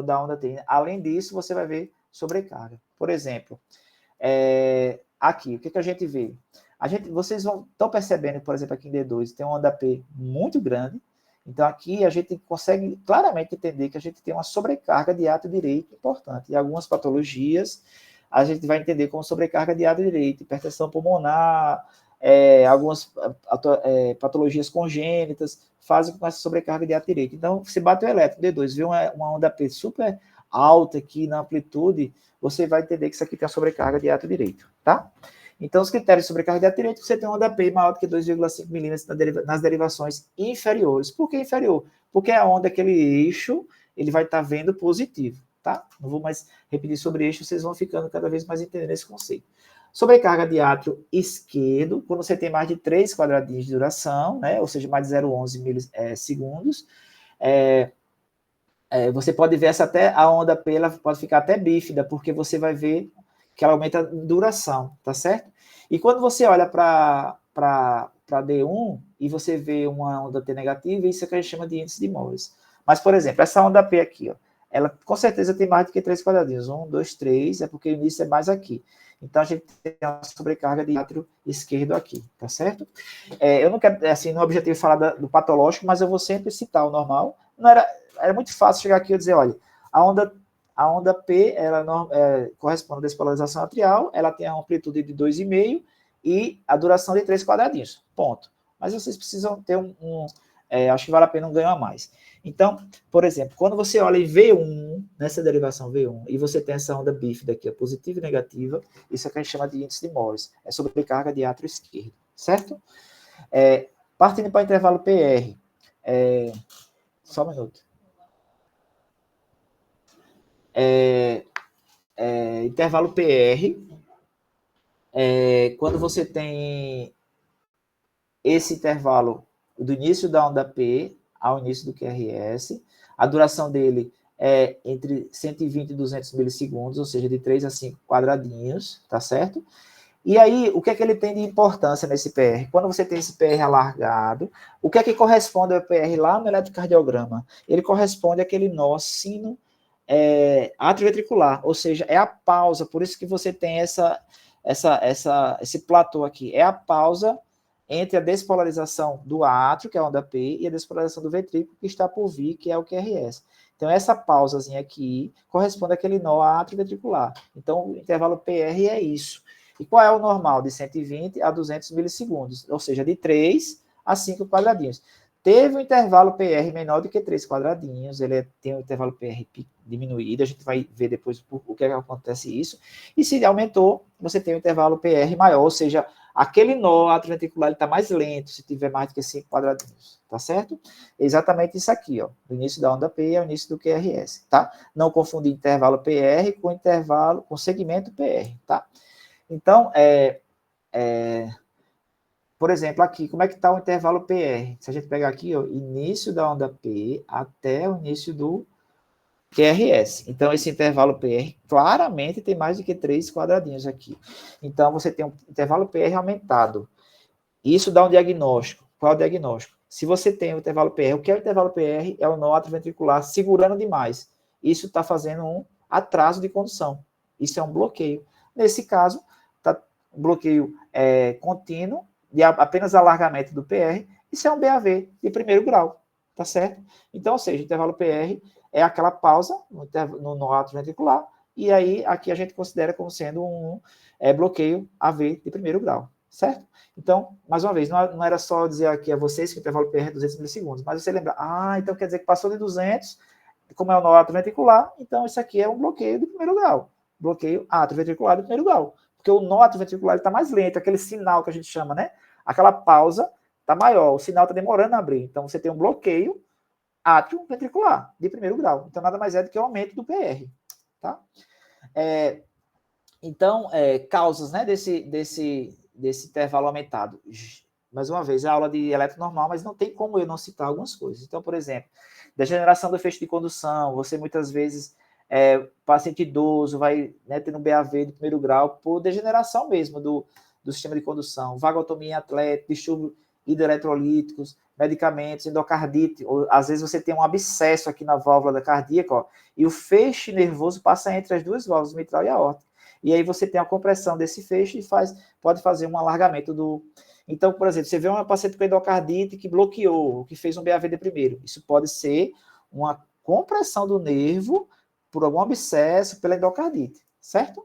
da onda T. Além disso, você vai ver sobrecarga. Por exemplo, aqui, o que a gente vê? Vocês estão percebendo, por exemplo, aqui em D2, tem uma onda P muito grande. Então, aqui a gente consegue claramente entender que a gente tem uma sobrecarga de átrio direito importante. E algumas patologias a gente vai entender como sobrecarga de átrio direito, hipertensão pulmonar, algumas patologias congênitas fazem com essa sobrecarga de átrio direito. Então, se bate o elétron D2, vê uma onda P super alta aqui na amplitude, você vai entender que isso aqui tem a sobrecarga de átrio direito, tá? Então, os critérios de sobrecarga de átrio direito, você tem uma onda P maior do que 2,5 milímetros nas derivações inferiores. Por que inferior? Porque a onda, aquele eixo, ele vai estar vendo positivo, tá? Não vou mais repetir sobre eixo, vocês vão ficando cada vez mais entendendo esse conceito. Sobrecarga de átrio esquerdo, quando você tem mais de 3 quadradinhos de duração, né? Ou seja, mais de 0,11 milissegundos, você pode ver até a onda P, ela pode ficar até bífida, porque você vai ver que ela aumenta a duração, tá certo? E quando você olha para D1 e você vê uma onda T negativa, isso é que a gente chama de índice de Morris. Mas, por exemplo, essa onda P aqui, ó, ela com certeza tem mais do que 3 quadradinhos. 1, 2, 3, é porque o início é mais aqui. Então, a gente tem uma sobrecarga de átrio esquerdo aqui, tá certo? Eu não quero, assim, no objetivo falar do patológico, mas eu vou sempre citar o normal. Era muito fácil chegar aqui e dizer, olha, a onda P, ela corresponde à despolarização atrial, ela tem a amplitude de 2,5 e a duração de 3 quadradinhos, ponto. Mas vocês precisam ter acho que vale a pena um ganho a mais. Então, por exemplo, quando você olha em V1, nessa derivação V1, e você tem essa onda bífida aqui, positiva e negativa, isso é que a gente chama de índice de Morris, é sobrecarga de átrio esquerdo, certo? Partindo para o intervalo PR, só um minuto. Intervalo PR, quando você tem esse intervalo do início da onda P ao início do QRS, a duração dele é entre 120 e 200 milissegundos, ou seja, de 3 a 5 quadradinhos, tá certo? E aí, o que é que ele tem de importância nesse PR? Quando você tem esse PR alargado, o que é que corresponde ao PR lá no eletrocardiograma? Ele corresponde àquele nó sino atrioventricular, ou seja, é a pausa, por isso que você tem esse platô aqui, é a pausa entre a despolarização do átrio, que é a onda P, e a despolarização do ventrículo, que está por vir, que é o QRS. Então, essa pausazinha aqui corresponde àquele nó atrioventricular. Então, o intervalo PR é isso. E qual é o normal? De 120 a 200 milissegundos, ou seja, de 3 a 5 quadradinhos. Teve um intervalo PR menor do que 3 quadradinhos, ele tem um intervalo PR diminuído, a gente vai ver depois o que acontece isso. E se aumentou, você tem um intervalo PR maior, ou seja, aquele nó atrioventricular está mais lento se tiver mais do que 5 quadradinhos, tá certo? Exatamente isso aqui, ó, do início da onda P ao início do QRS, tá? Não confundir intervalo PR com segmento PR, tá? Então, por exemplo, aqui, como é que está o intervalo PR? Se a gente pegar aqui, ó, início da onda P até o início do QRS. Então, esse intervalo PR claramente tem mais do que 3 quadradinhos aqui. Então, você tem um intervalo PR aumentado. Isso dá um diagnóstico. Qual é o diagnóstico? Se você tem o intervalo PR, o que é o intervalo PR? É o nó atrioventricular segurando demais. Isso está fazendo um atraso de condução. Isso é um bloqueio. Nesse caso, está um bloqueio contínuo, de apenas alargamento do PR, isso é um BAV de primeiro grau, tá certo? Então, ou seja, o intervalo PR é aquela pausa no nó atrioventricular e aí aqui a gente considera como sendo um bloqueio AV de primeiro grau, certo? Então, mais uma vez, não era só dizer aqui a vocês que o intervalo PR é 200 milissegundos, mas você lembra, então quer dizer que passou de 200, como é o nó atrioventricular, então isso aqui é um bloqueio de primeiro grau, bloqueio atrioventricular de primeiro grau, porque o nó atrioventricular está mais lento, aquele sinal que a gente chama, né? Aquela pausa está maior, o sinal está demorando a abrir, então você tem um bloqueio atrioventricular de primeiro grau, então nada mais é do que o aumento do PR, tá? Então, causas, né, desse intervalo aumentado. Mais uma vez, é aula de eletro normal, mas não tem como eu não citar algumas coisas. Então, por exemplo, degeneração do feixe de condução, você muitas vezes, paciente idoso, vai, né, tendo um BAV de primeiro grau por degeneração mesmo do sistema de condução, vagotomia em atleta, distúrbio hidroeletrolíticos, medicamentos, endocardite, ou às vezes você tem um abscesso aqui na válvula da cardíaca, ó, e o feixe nervoso passa entre as duas válvulas, mitral e aórtica. E aí você tem a compressão desse feixe e pode fazer um alargamento do... Então, por exemplo, você vê uma paciente com endocardite que bloqueou, que fez um BAVD primeiro. Isso pode ser uma compressão do nervo por algum abscesso pela endocardite, certo?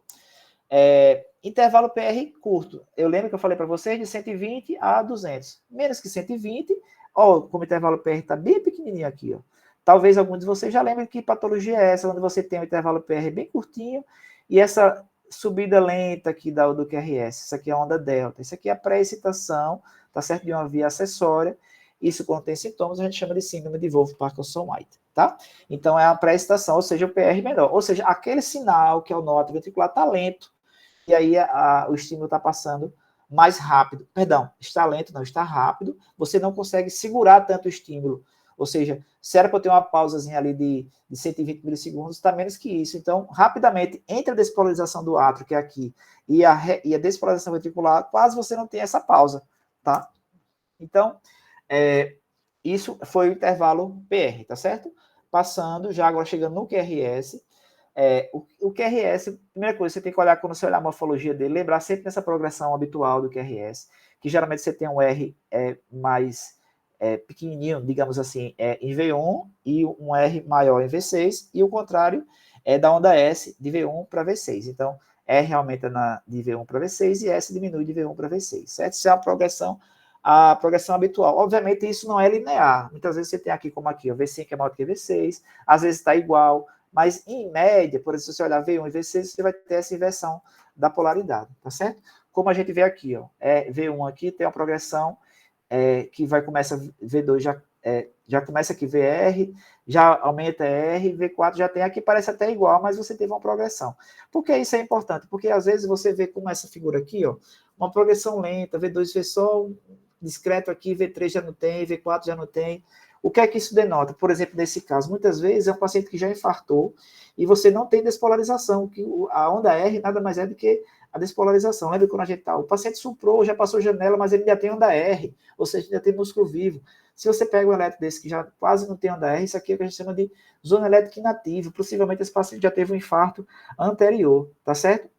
Intervalo PR curto. Eu lembro que eu falei para vocês de 120 a 200. Menos que 120, ó, como o intervalo PR está bem pequenininho aqui, ó. Talvez alguns de vocês já lembrem que patologia é essa, onde você tem um intervalo PR bem curtinho e essa subida lenta aqui do QRS. Isso aqui é a onda delta. Isso aqui é a pré-excitação, tá certo? De uma via acessória. Isso, quando tem sintomas, a gente chama de síndrome de Wolff-Parkinson-White, tá? Então, é a pré-excitação, ou seja, o PR menor. Ou seja, aquele sinal que é o nó atrioventricular está lento, e aí o estímulo está passando mais rápido. Perdão, está lento, não, está rápido. Você não consegue segurar tanto o estímulo. Ou seja, se era para eu ter uma pausazinha ali de 120 milissegundos, está menos que isso. Então, rapidamente, entre a despolarização do átrio, que é aqui, e a despolarização ventricular, quase você não tem essa pausa, tá? Então, isso foi o intervalo PR, tá certo? Passando, já agora chegando no QRS, o QRS, primeira coisa, você tem que olhar quando você olhar a morfologia dele, lembrar sempre dessa progressão habitual do QRS, que geralmente você tem um R mais pequenininho, digamos assim, em V1 e um R maior em V6, e o contrário é da onda S de V1 para V6. Então, R aumenta de V1 para V6 e S diminui de V1 para V6, certo? Isso é a progressão habitual. Obviamente, isso não é linear. Muitas vezes você tem aqui como aqui, o V5 é maior que V6, às vezes está igual, mas em média, por exemplo, se você olhar V1 e V6, você vai ter essa inversão da polaridade, tá certo? Como a gente vê aqui, ó, V1 aqui tem uma progressão que vai começar V2 já começa aqui VR, já aumenta R, V4 já tem aqui, parece até igual, mas você teve uma progressão. Por que isso é importante? Porque às vezes você vê como essa figura aqui, ó, uma progressão lenta, V2 fez só um discreto aqui, V3 já não tem, V4 já não tem. O que é que isso denota? Por exemplo, nesse caso, muitas vezes é um paciente que já infartou e você não tem despolarização, que a onda R nada mais é do que a despolarização. Lembra quando a gente tá, o paciente suprou, já passou janela, mas ele ainda tem onda R, ou seja, ainda tem músculo vivo. Se você pega um elétrico desse que já quase não tem onda R, isso aqui é o que a gente chama de zona elétrica inativa. Possivelmente esse paciente já teve um infarto anterior, tá certo?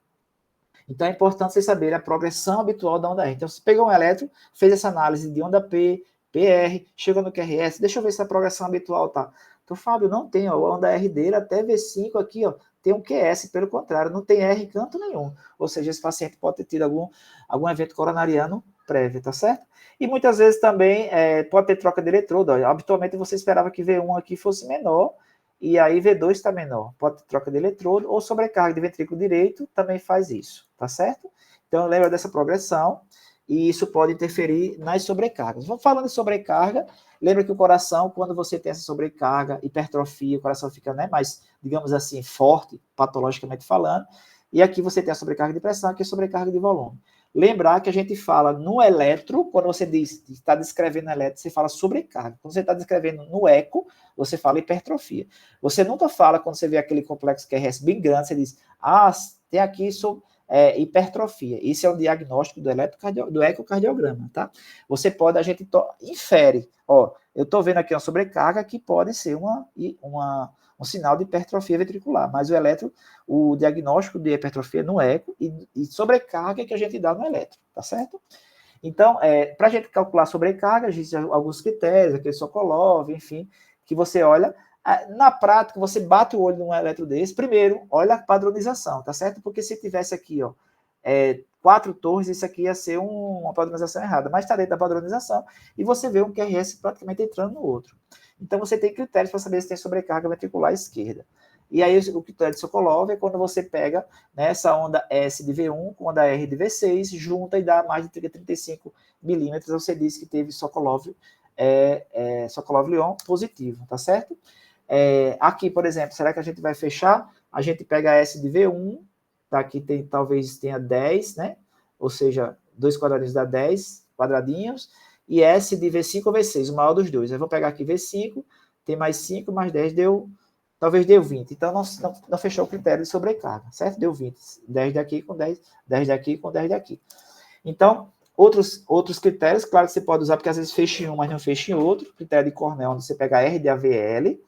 Então é importante vocês saberem a progressão habitual da onda R. Então, você pegou um elétron, fez essa análise de onda P, PR, chegou no QRS, deixa eu ver se a progressão habitual tá. Então, Fábio, não tem, ó, a onda R dele até V5 aqui, ó, tem um QS, pelo contrário, não tem R em canto nenhum. Ou seja, esse paciente pode ter tido algum evento coronariano prévio, tá certo? E muitas vezes também pode ter troca de eletrodo. Ó. Habitualmente você esperava que V1 aqui fosse menor, e aí V2 está menor. Pode ter troca de eletrodo, ou sobrecarga de ventrículo direito também faz isso, tá certo? Então, lembra dessa progressão, e isso pode interferir nas sobrecargas. Vamos falando de sobrecarga, lembra que o coração, quando você tem essa sobrecarga, hipertrofia, o coração fica, né, mais, digamos assim, forte, patologicamente falando, e aqui você tem a sobrecarga de pressão, aqui é a sobrecarga de volume. Lembrar que a gente fala no eletro, quando você está descrevendo no eletro, você fala sobrecarga. Quando você está descrevendo no eco, você fala hipertrofia. Você nunca fala, quando você vê aquele complexo QRS bem grande, você diz, tem aqui hipertrofia. Isso é o diagnóstico do ecocardiograma, tá? Você pode, a gente infere, ó, eu estou vendo aqui uma sobrecarga que pode ser um sinal de hipertrofia ventricular, mas o diagnóstico de hipertrofia no eco e sobrecarga que a gente dá no eletro, tá certo? Então, para a gente calcular sobrecarga, existem alguns critérios, aquele Sokolov, enfim, que você olha Na prática, você bate o olho num eletro desse, primeiro, olha a padronização, tá certo? Porque se tivesse aqui, ó, 4 torres, isso aqui ia ser uma padronização errada, mas está dentro da padronização, e você vê um QRS praticamente entrando no outro. Então, você tem critérios para saber se tem sobrecarga ventricular esquerda. E aí, o critério de Sokolov é quando você pega, né, essa onda S de V1 com onda R de V6, junta e dá mais de 35 milímetros, você diz que teve Sokolov-Lyon positivo, tá certo? Aqui, por exemplo, será que a gente vai fechar? A gente pega S de V1, tá? Aqui talvez tenha 10, né? Ou seja, 2 quadradinhos dá 10 quadradinhos, e S de V5 ou V6, o maior dos dois. Eu vou pegar aqui V5, tem mais 5, mais 10, talvez deu 20. Então, não fechou o critério de sobrecarga, certo? Deu 20. 10 daqui com 10, 10 daqui com 10 daqui. Então, outros critérios, claro que você pode usar, porque às vezes fecha em um, mas não fecha em outro. Critério de Cornell, onde você pega R de AVL,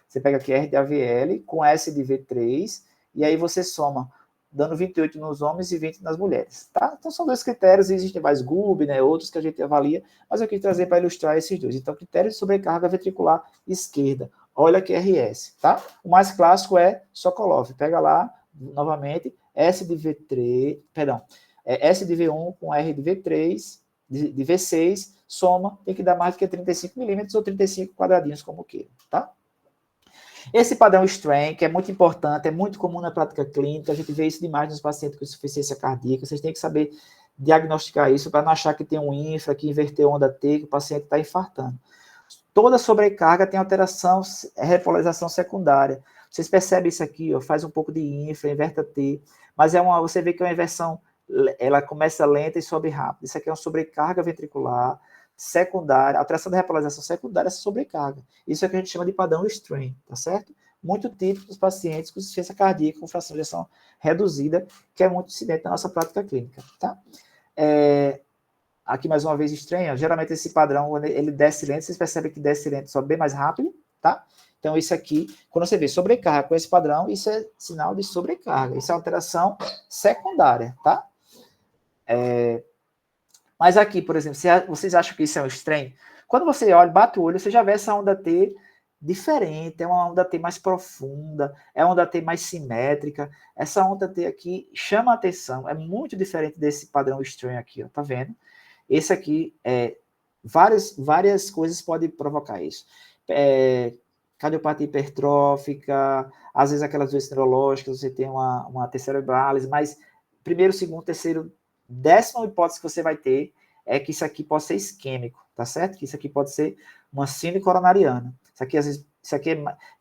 você pega aqui R de AVL com S de V3, e aí você soma, dando 28 nos homens e 20 nas mulheres, tá? Então, são 2 critérios, existem mais GUB, né, outros que a gente avalia, mas eu quis trazer para ilustrar esses 2. Então, critério de sobrecarga ventricular esquerda, olha QRS, tá? O mais clássico é Sokolov, pega lá, novamente, S de V3, perdão, S de V1 com R de V3, de V6, soma, tem que dar mais do que 35 milímetros ou 35 quadradinhos, como queira, tá? Esse padrão strain, que é muito importante, é muito comum na prática clínica, a gente vê isso demais nos pacientes com insuficiência cardíaca, vocês têm que saber diagnosticar isso para não achar que tem um infra, que inverteu onda T, que o paciente está infartando. Toda sobrecarga tem alteração, repolarização secundária. Vocês percebem isso aqui, ó, faz um pouco de infra, inverta T, mas você vê que é uma inversão, ela começa lenta e sobe rápido. Isso aqui é uma sobrecarga ventricular secundária, alteração da repolarização secundária, essa sobrecarga. Isso é o que a gente chama de padrão strain, tá certo? Muito típico dos pacientes com insuficiência cardíaca, com fração de ejeção reduzida, que é muito incidente na nossa prática clínica, tá? Aqui mais uma vez estranho, geralmente esse padrão, ele desce lento, vocês percebem que desce lento, sobe bem mais rápido, tá? Então isso aqui, quando você vê sobrecarga com esse padrão, isso é sinal de sobrecarga, isso é alteração secundária, tá? Mas aqui, por exemplo, vocês acham que isso é um strain? Quando você olha, bate o olho, você já vê essa onda T diferente, é uma onda T mais profunda, é uma onda T mais simétrica. Essa onda T aqui chama a atenção, é muito diferente desse padrão strain aqui, ó, tá vendo? Esse aqui, várias coisas podem provocar isso. Cardiopatia hipertrófica, às vezes aquelas doenças neurológicas, você tem uma terceira hemólise, mas primeiro, segundo, terceiro, 10ª hipótese que você vai ter é que isso aqui pode ser isquêmico, tá certo? Que isso aqui pode ser uma síndrome coronariana. Isso aqui, às vezes,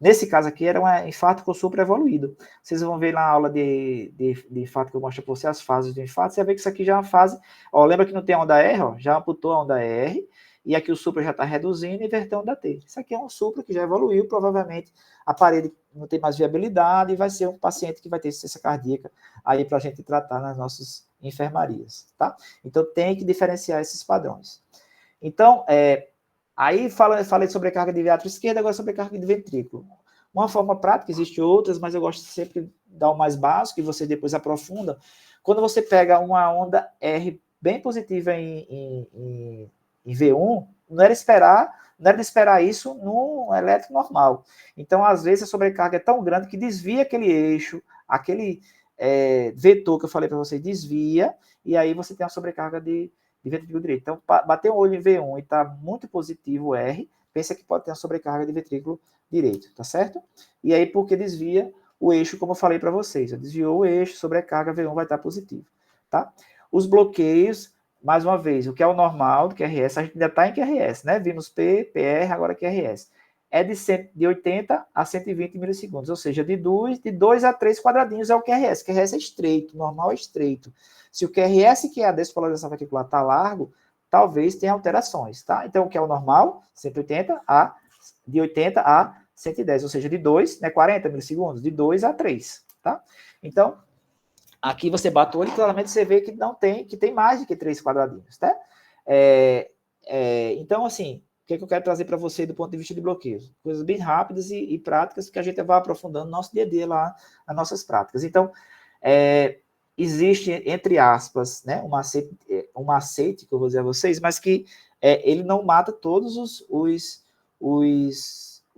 nesse caso aqui, era um infarto com supra evoluído. Vocês vão ver na aula de infarto que eu mostro para você as fases do infarto, você vai ver que isso aqui já é uma fase, ó, lembra que não tem a onda R, ó, já amputou a onda R, e aqui o supra já está reduzindo e inverteu a onda T. Isso aqui é um supra que já evoluiu, provavelmente a parede não tem mais viabilidade e vai ser um paciente que vai ter insuficiência cardíaca aí para a gente tratar nas nossas enfermarias, tá? Então tem que diferenciar esses padrões. Então, aí falei de sobrecarga de viário esquerdo, agora sobrecarga de ventrículo. Uma forma prática, existem outras, mas eu gosto sempre de dar o mais básico e você depois aprofunda. Quando você pega uma onda R bem positiva em V1, não era de esperar isso num elétrico normal. Então, às vezes, a sobrecarga é tão grande que desvia aquele eixo, aquele vetor que eu falei para você, desvia, e aí você tem a sobrecarga de ventrículo direito. Então, bater o olho em V1 e está muito positivo R, pensa que pode ter uma sobrecarga de ventrículo direito, tá certo? E aí, porque desvia o eixo, como eu falei para vocês, desviou o eixo, sobrecarga, V1 vai estar positivo, tá? Os bloqueios, mais uma vez, o que é o normal do QRS, a gente ainda está em QRS, né? Vimos P, PR, agora QRS. É de 80 a 120 milissegundos, ou seja, de 2 a 3 quadradinhos é o QRS. QRS é estreito, normal é estreito. Se o QRS, que é a despolarização ventricular, está largo, talvez tenha alterações, tá? Então, o que é o normal? 180 de 80 a 110, ou seja, de 2, né, 40 milissegundos, de 2 a 3, tá? Então, aqui você bate o olho e claramente você vê que não tem, que tem mais do que 3 quadradinhos, tá? Então, assim, o que eu quero trazer para você do ponto de vista de bloqueios? Coisas bem rápidas e práticas que a gente vai aprofundando no nosso dia a dia lá, nas nossas práticas. Então, existe, entre aspas, né, um macete que eu vou dizer a vocês, mas que ele não mata todos os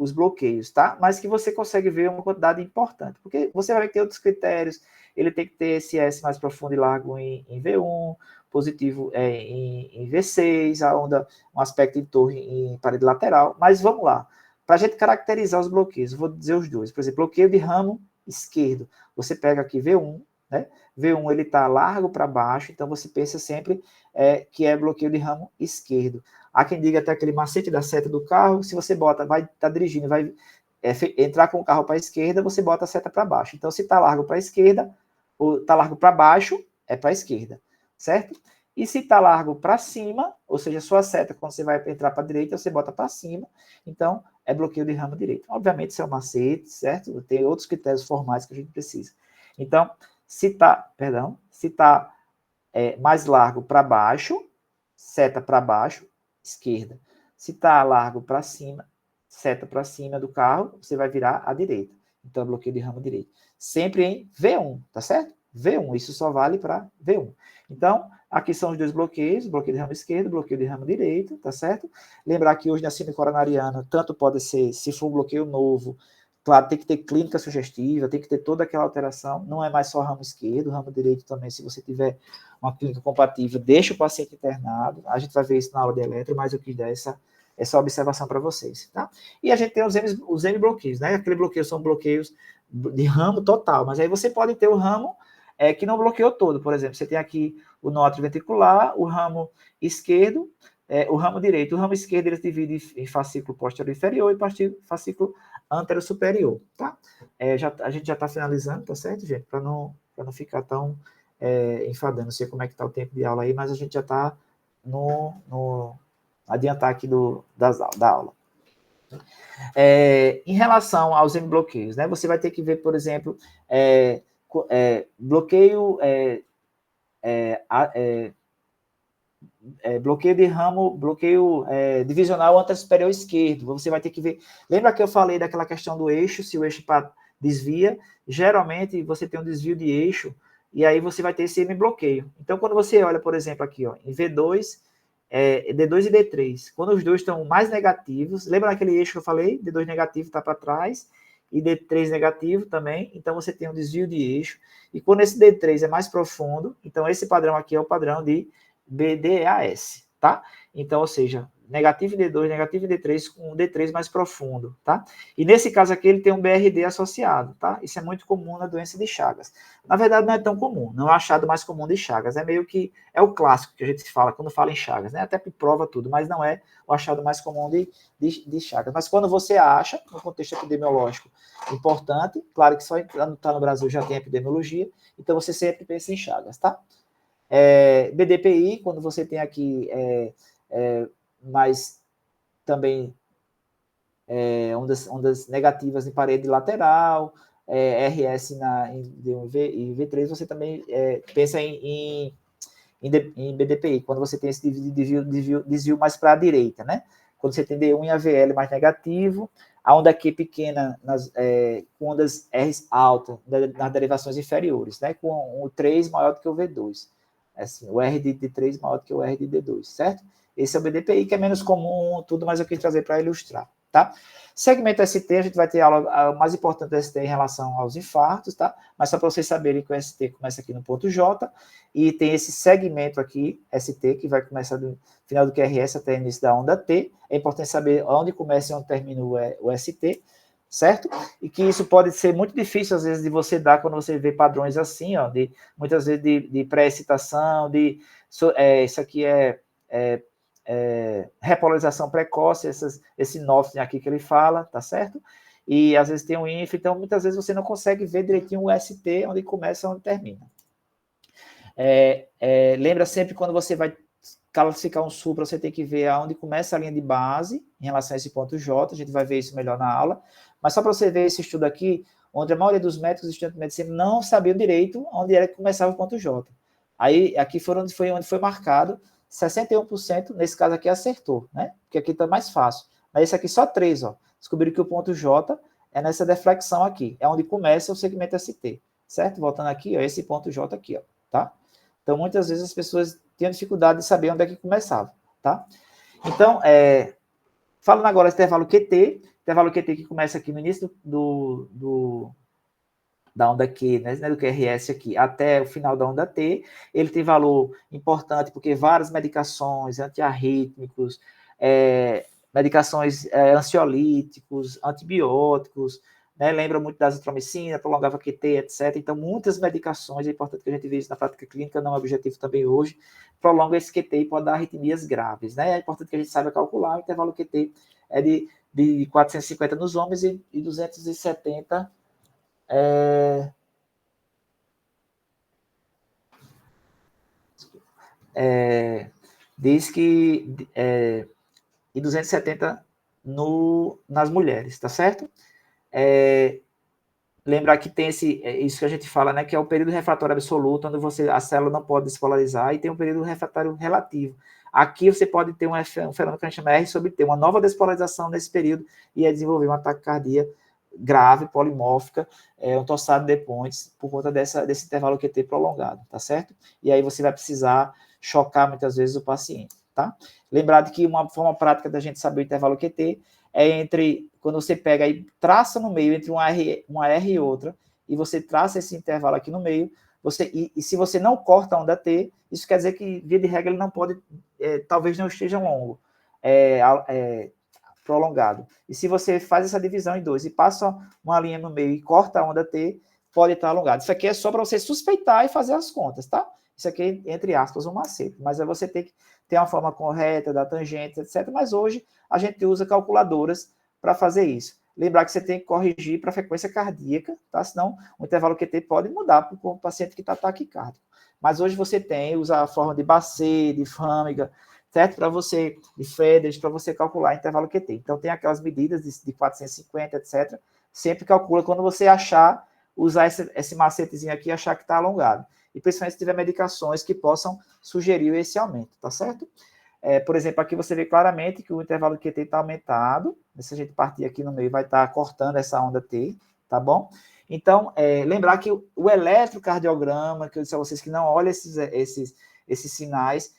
os bloqueios, tá? Mas que você consegue ver uma quantidade importante, porque você vai ter outros critérios, ele tem que ter esse S mais profundo e largo em V1, positivo em V6, a onda, um aspecto em torre em parede lateral, mas vamos lá. Para a gente caracterizar os bloqueios, eu vou dizer os dois. Por exemplo, bloqueio de ramo esquerdo. Você pega aqui V1, né? V1 ele está largo para baixo, então você pensa sempre que é bloqueio de ramo esquerdo. Há quem diga até aquele macete da seta do carro, se você bota, vai estar dirigindo, vai entrar com o carro para a esquerda, você bota a seta para baixo. Então, se está largo para a esquerda, ou está largo para baixo, é para a esquerda, certo? E se está largo para cima, ou seja, sua seta, quando você vai entrar para a direita, você bota para cima, então é bloqueio de ramo direito. Obviamente, isso é um macete, certo? Tem outros critérios formais que a gente precisa. Então, se está mais largo para baixo, seta para baixo, esquerda. Se está largo para cima, seta para cima do carro, você vai virar à direita. Então, bloqueio de ramo direito. Sempre em V1, tá certo? V1, isso só vale para V1. Então, aqui são os dois bloqueios, bloqueio de ramo esquerdo, bloqueio de ramo direito, tá certo? Lembrar que hoje na síndrome coronariana, tanto pode ser, se for um bloqueio novo, claro, tem que ter clínica sugestiva, tem que ter toda aquela alteração, não é mais só ramo esquerdo, ramo direito também, se você tiver uma clínica compatível, deixa o paciente internado, a gente vai ver isso na aula de eletro, mas eu quis dar essa observação para vocês, tá? E a gente tem os M-bloqueios, né? Aquele bloqueio são bloqueios de ramo total, mas aí você pode ter o ramo que não bloqueou todo, por exemplo, você tem aqui o nó atrioventricular, o ramo esquerdo, o ramo direito. O ramo esquerdo ele se divide em fascículo posterior inferior e fascículo antero superior, tá? A gente já está finalizando, tá certo, gente? Para não ficar tão enfadando. Não sei como é que está o tempo de aula aí, mas a gente já está no adiantar aqui da aula. Em relação aos M-bloqueios, né? Você vai ter que ver, por exemplo, bloqueio bloqueio de ramo, bloqueio divisional antero-superior esquerdo. Você vai ter que ver. Lembra que eu falei daquela questão do eixo, se o eixo desvia? Geralmente você tem um desvio de eixo e aí você vai ter esse M-bloqueio. Então, quando você olha, por exemplo, aqui, ó, em V2, D2 e D3, quando os dois estão mais negativos, lembra daquele eixo que eu falei? D2 negativo está para trás e D3 negativo também, então você tem um desvio de eixo. E quando esse D3 é mais profundo, então esse padrão aqui é o padrão de BDAS, tá? Então, ou seja, negativo em D2, negativo em D3, com um D3 mais profundo, tá? E nesse caso aqui ele tem um BRD associado, tá? Isso é muito comum na doença de Chagas. Na verdade não é tão comum, não é o achado mais comum de Chagas, é meio que, é o clássico que a gente fala quando fala em Chagas, né? Até prova tudo, mas não é o achado mais comum de Chagas. Mas quando você acha, no contexto epidemiológico importante, claro que só está no Brasil já tem epidemiologia, então você sempre pensa em Chagas, tá? BDPI, quando você tem aqui mais também ondas negativas em parede lateral, RS em D1 e V3, você também pensa em BDPI, quando você tem esse desvio mais para a direita, né? Quando você tem D1 e AVL mais negativo, a onda Q pequena com ondas R alta nas derivações inferiores, né? Com o 3 maior do que o V2. Assim, o R de D3 maior do que o R de D2, certo? Esse é o BDPI, que é menos comum, tudo, mas eu quis trazer para ilustrar, tá? Segmento ST, a gente vai ter a mais importante do ST em relação aos infartos, tá? Mas só para vocês saberem que o ST começa aqui no ponto J, e tem esse segmento aqui, ST, que vai começar do final do QRS até o início da onda T. É importante saber onde começa e onde termina o ST, certo? E que isso pode ser muito difícil, às vezes, de você dar quando você vê padrões assim, ó, muitas vezes de pré-excitação, isso aqui repolarização precoce, esse NOF aqui que ele fala, tá certo? E às vezes tem um INF, então muitas vezes você não consegue ver direitinho o ST, onde começa e onde termina. Lembra sempre quando você vai classificar um supra, você tem que ver aonde começa a linha de base em relação a esse ponto J, a gente vai ver isso melhor na aula, mas só para você ver esse estudo aqui, onde a maioria dos médicos e estudantes de medicina não sabiam direito onde era que começava o ponto J. Aí, aqui onde foi marcado, 61%, nesse caso aqui, acertou, né? Porque aqui está mais fácil. Mas esse aqui só 3, ó. Descobriram que o ponto J é nessa deflexão aqui, é onde começa o segmento ST, certo? Voltando aqui, ó, esse ponto J aqui, ó, tá? Então, muitas vezes as pessoas têm dificuldade de saber onde é que começava, tá? Então, falando agora do intervalo QT, intervalo QT que começa aqui no início da onda Q, né, do QRS aqui, até o final da onda T, ele tem valor importante porque várias medicações, antiarrítmicos, medicações ansiolíticos, antibióticos, né, lembra muito da azitromicina, prolongava QT, etc. Então, muitas medicações, é importante que a gente veja isso na prática clínica, não é objetivo também hoje, prolonga esse QT e pode dar arritmias graves, né? É importante que a gente saiba calcular, o intervalo QT é de 450 nos homens e 270 diz que e 270 nas mulheres, tá certo? Lembrar que tem isso que a gente fala, né, que é o período refratário absoluto, onde a célula não pode despolarizar, e tem um período refratário relativo. Aqui você pode ter um fenômeno que a gente chama R sobre T, uma nova despolarização nesse período, e desenvolver uma taquicardia grave, polimórfica, um tossado de points, por conta desse intervalo QT prolongado, tá certo? E aí você vai precisar chocar muitas vezes o paciente, tá? Lembrado que uma forma prática da gente saber o intervalo QT quando você pega e traça no meio entre uma R e outra, e você traça esse intervalo aqui no meio, e se você não corta a onda T, isso quer dizer que, via de regra, ele não pode, talvez não esteja longo, prolongado. E se você faz essa divisão em 2 e passa uma linha no meio e corta a onda T, pode estar alongado. Isso aqui é só para você suspeitar e fazer as contas, tá? Isso aqui, entre aspas, um macete. Mas é você ter que ter uma forma correta da tangente, etc. Mas hoje a gente usa calculadoras para fazer isso. Lembrar que você tem que corrigir para a frequência cardíaca, tá? Senão o intervalo QT pode mudar para o paciente que está taquicárdico. Mas hoje você usa a forma de Basset, de Famiga, certo? Para você, de Friedrich, para você calcular intervalo QT. Então, tem aquelas medidas de 450, etc. Sempre calcula quando você usar esse macetezinho aqui e achar que está alongado. E principalmente se tiver medicações que possam sugerir esse aumento, tá certo? Por exemplo, aqui você vê claramente que o intervalo QT está aumentado. Se a gente partir aqui no meio, vai estar cortando essa onda T, tá bom? Então, lembrar que o eletrocardiograma, que eu disse a vocês que não olha esses sinais,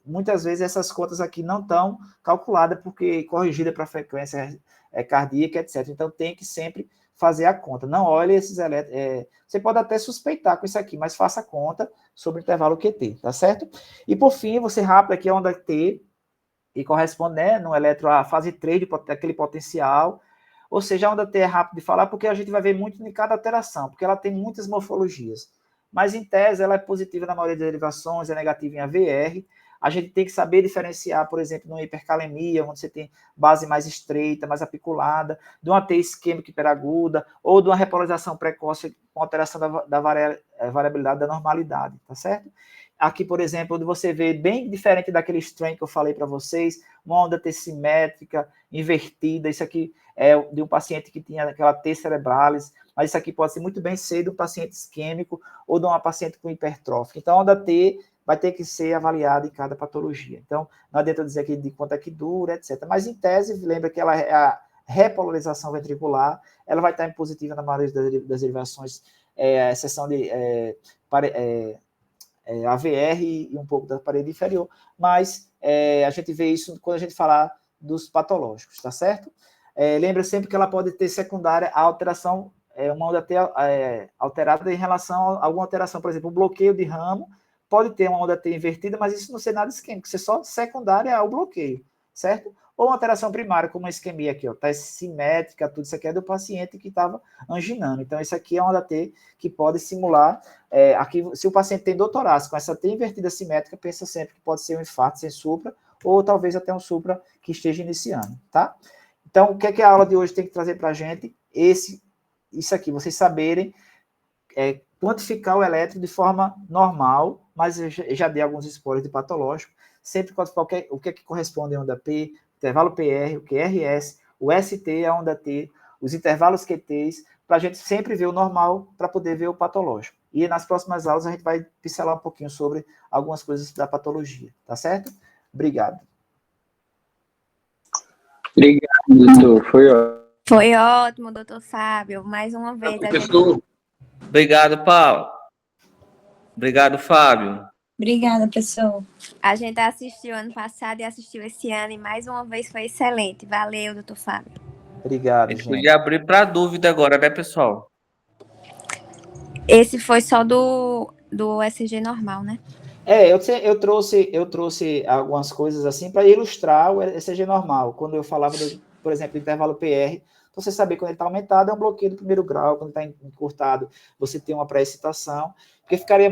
muitas vezes essas contas aqui não estão calculadas porque corrigida para frequência cardíaca, etc. Então, tem que sempre fazer a conta. Não olhe esses você pode até suspeitar com isso aqui, mas faça a conta sobre o intervalo QT, tá certo? E, por fim, você rapa aqui a onda T e corresponde, né, no eletro à fase 3 daquele potencial. Ou seja, a onda T é rápido de falar porque a gente vai ver muito em cada alteração, porque ela tem muitas morfologias. Mas, em tese, ela é positiva na maioria das derivações, é negativa em AVR. A gente tem que saber diferenciar, por exemplo, numa hipercalemia, onde você tem base mais estreita, mais apiculada, de uma T isquêmica hiperaguda, ou de uma repolarização precoce com alteração da variabilidade da normalidade, tá certo? Aqui, por exemplo, onde você vê bem diferente daquele strain que eu falei para vocês, uma onda T simétrica, invertida, isso aqui é de um paciente que tinha aquela T cerebralis, mas isso aqui pode ser muito bem ser de um paciente isquêmico ou de uma paciente com hipertrófica. Então, a onda T vai ter que ser avaliada em cada patologia. Então, não adianta dizer aqui de quanto é que dura, etc. Mas, em tese, lembra que a repolarização ventricular, ela vai estar em positiva na maioria das derivações, a exceção de AVR e um pouco da parede inferior, mas a gente vê isso quando a gente falar dos patológicos, tá certo? Lembra sempre que ela pode ter secundária a alteração, uma onda T alterada em relação a alguma alteração, por exemplo, um bloqueio de ramo, pode ter uma onda T invertida, mas isso não ser nada isquêmico, ser só secundária ao bloqueio, certo? Ou uma alteração primária, como uma isquemia aqui, ó, tá simétrica, tudo isso aqui é do paciente que estava anginando. Então, isso aqui é uma onda T que pode simular, aqui, se o paciente tem dor torácica com essa T invertida simétrica, pensa sempre que pode ser um infarto sem supra, ou talvez até um supra que esteja iniciando, tá? Então, o que é que a aula de hoje tem que trazer para a gente? Isso aqui, vocês saberem quantificar o eletro de forma normal, mas eu já dei alguns spoilers de patológico, sempre quantificar o que é que corresponde a onda P, intervalo PR, o QRS, o ST, a onda T, os intervalos QTs, para a gente sempre ver o normal, para poder ver o patológico. E nas próximas aulas a gente vai pincelar um pouquinho sobre algumas coisas da patologia, tá certo? Obrigado. Obrigado, doutor. Foi ótimo, doutor Fábio. Mais uma vez. Professor. Obrigado, Paulo. Obrigado, Fábio. Obrigada, pessoal. A gente assistiu ano passado e assistiu esse ano, e mais uma vez foi excelente. Valeu, doutor Fábio. A Obrigado, gente gente. podia abrir para dúvida agora, né, pessoal? Esse foi só do ECG normal, né? Eu trouxe algumas coisas assim para ilustrar o ECG normal. Quando eu falava, por exemplo, do intervalo PR, então você saber quando ele está aumentado é um bloqueio do primeiro grau, quando está encurtado você tem uma pré-excitação, porque ficaria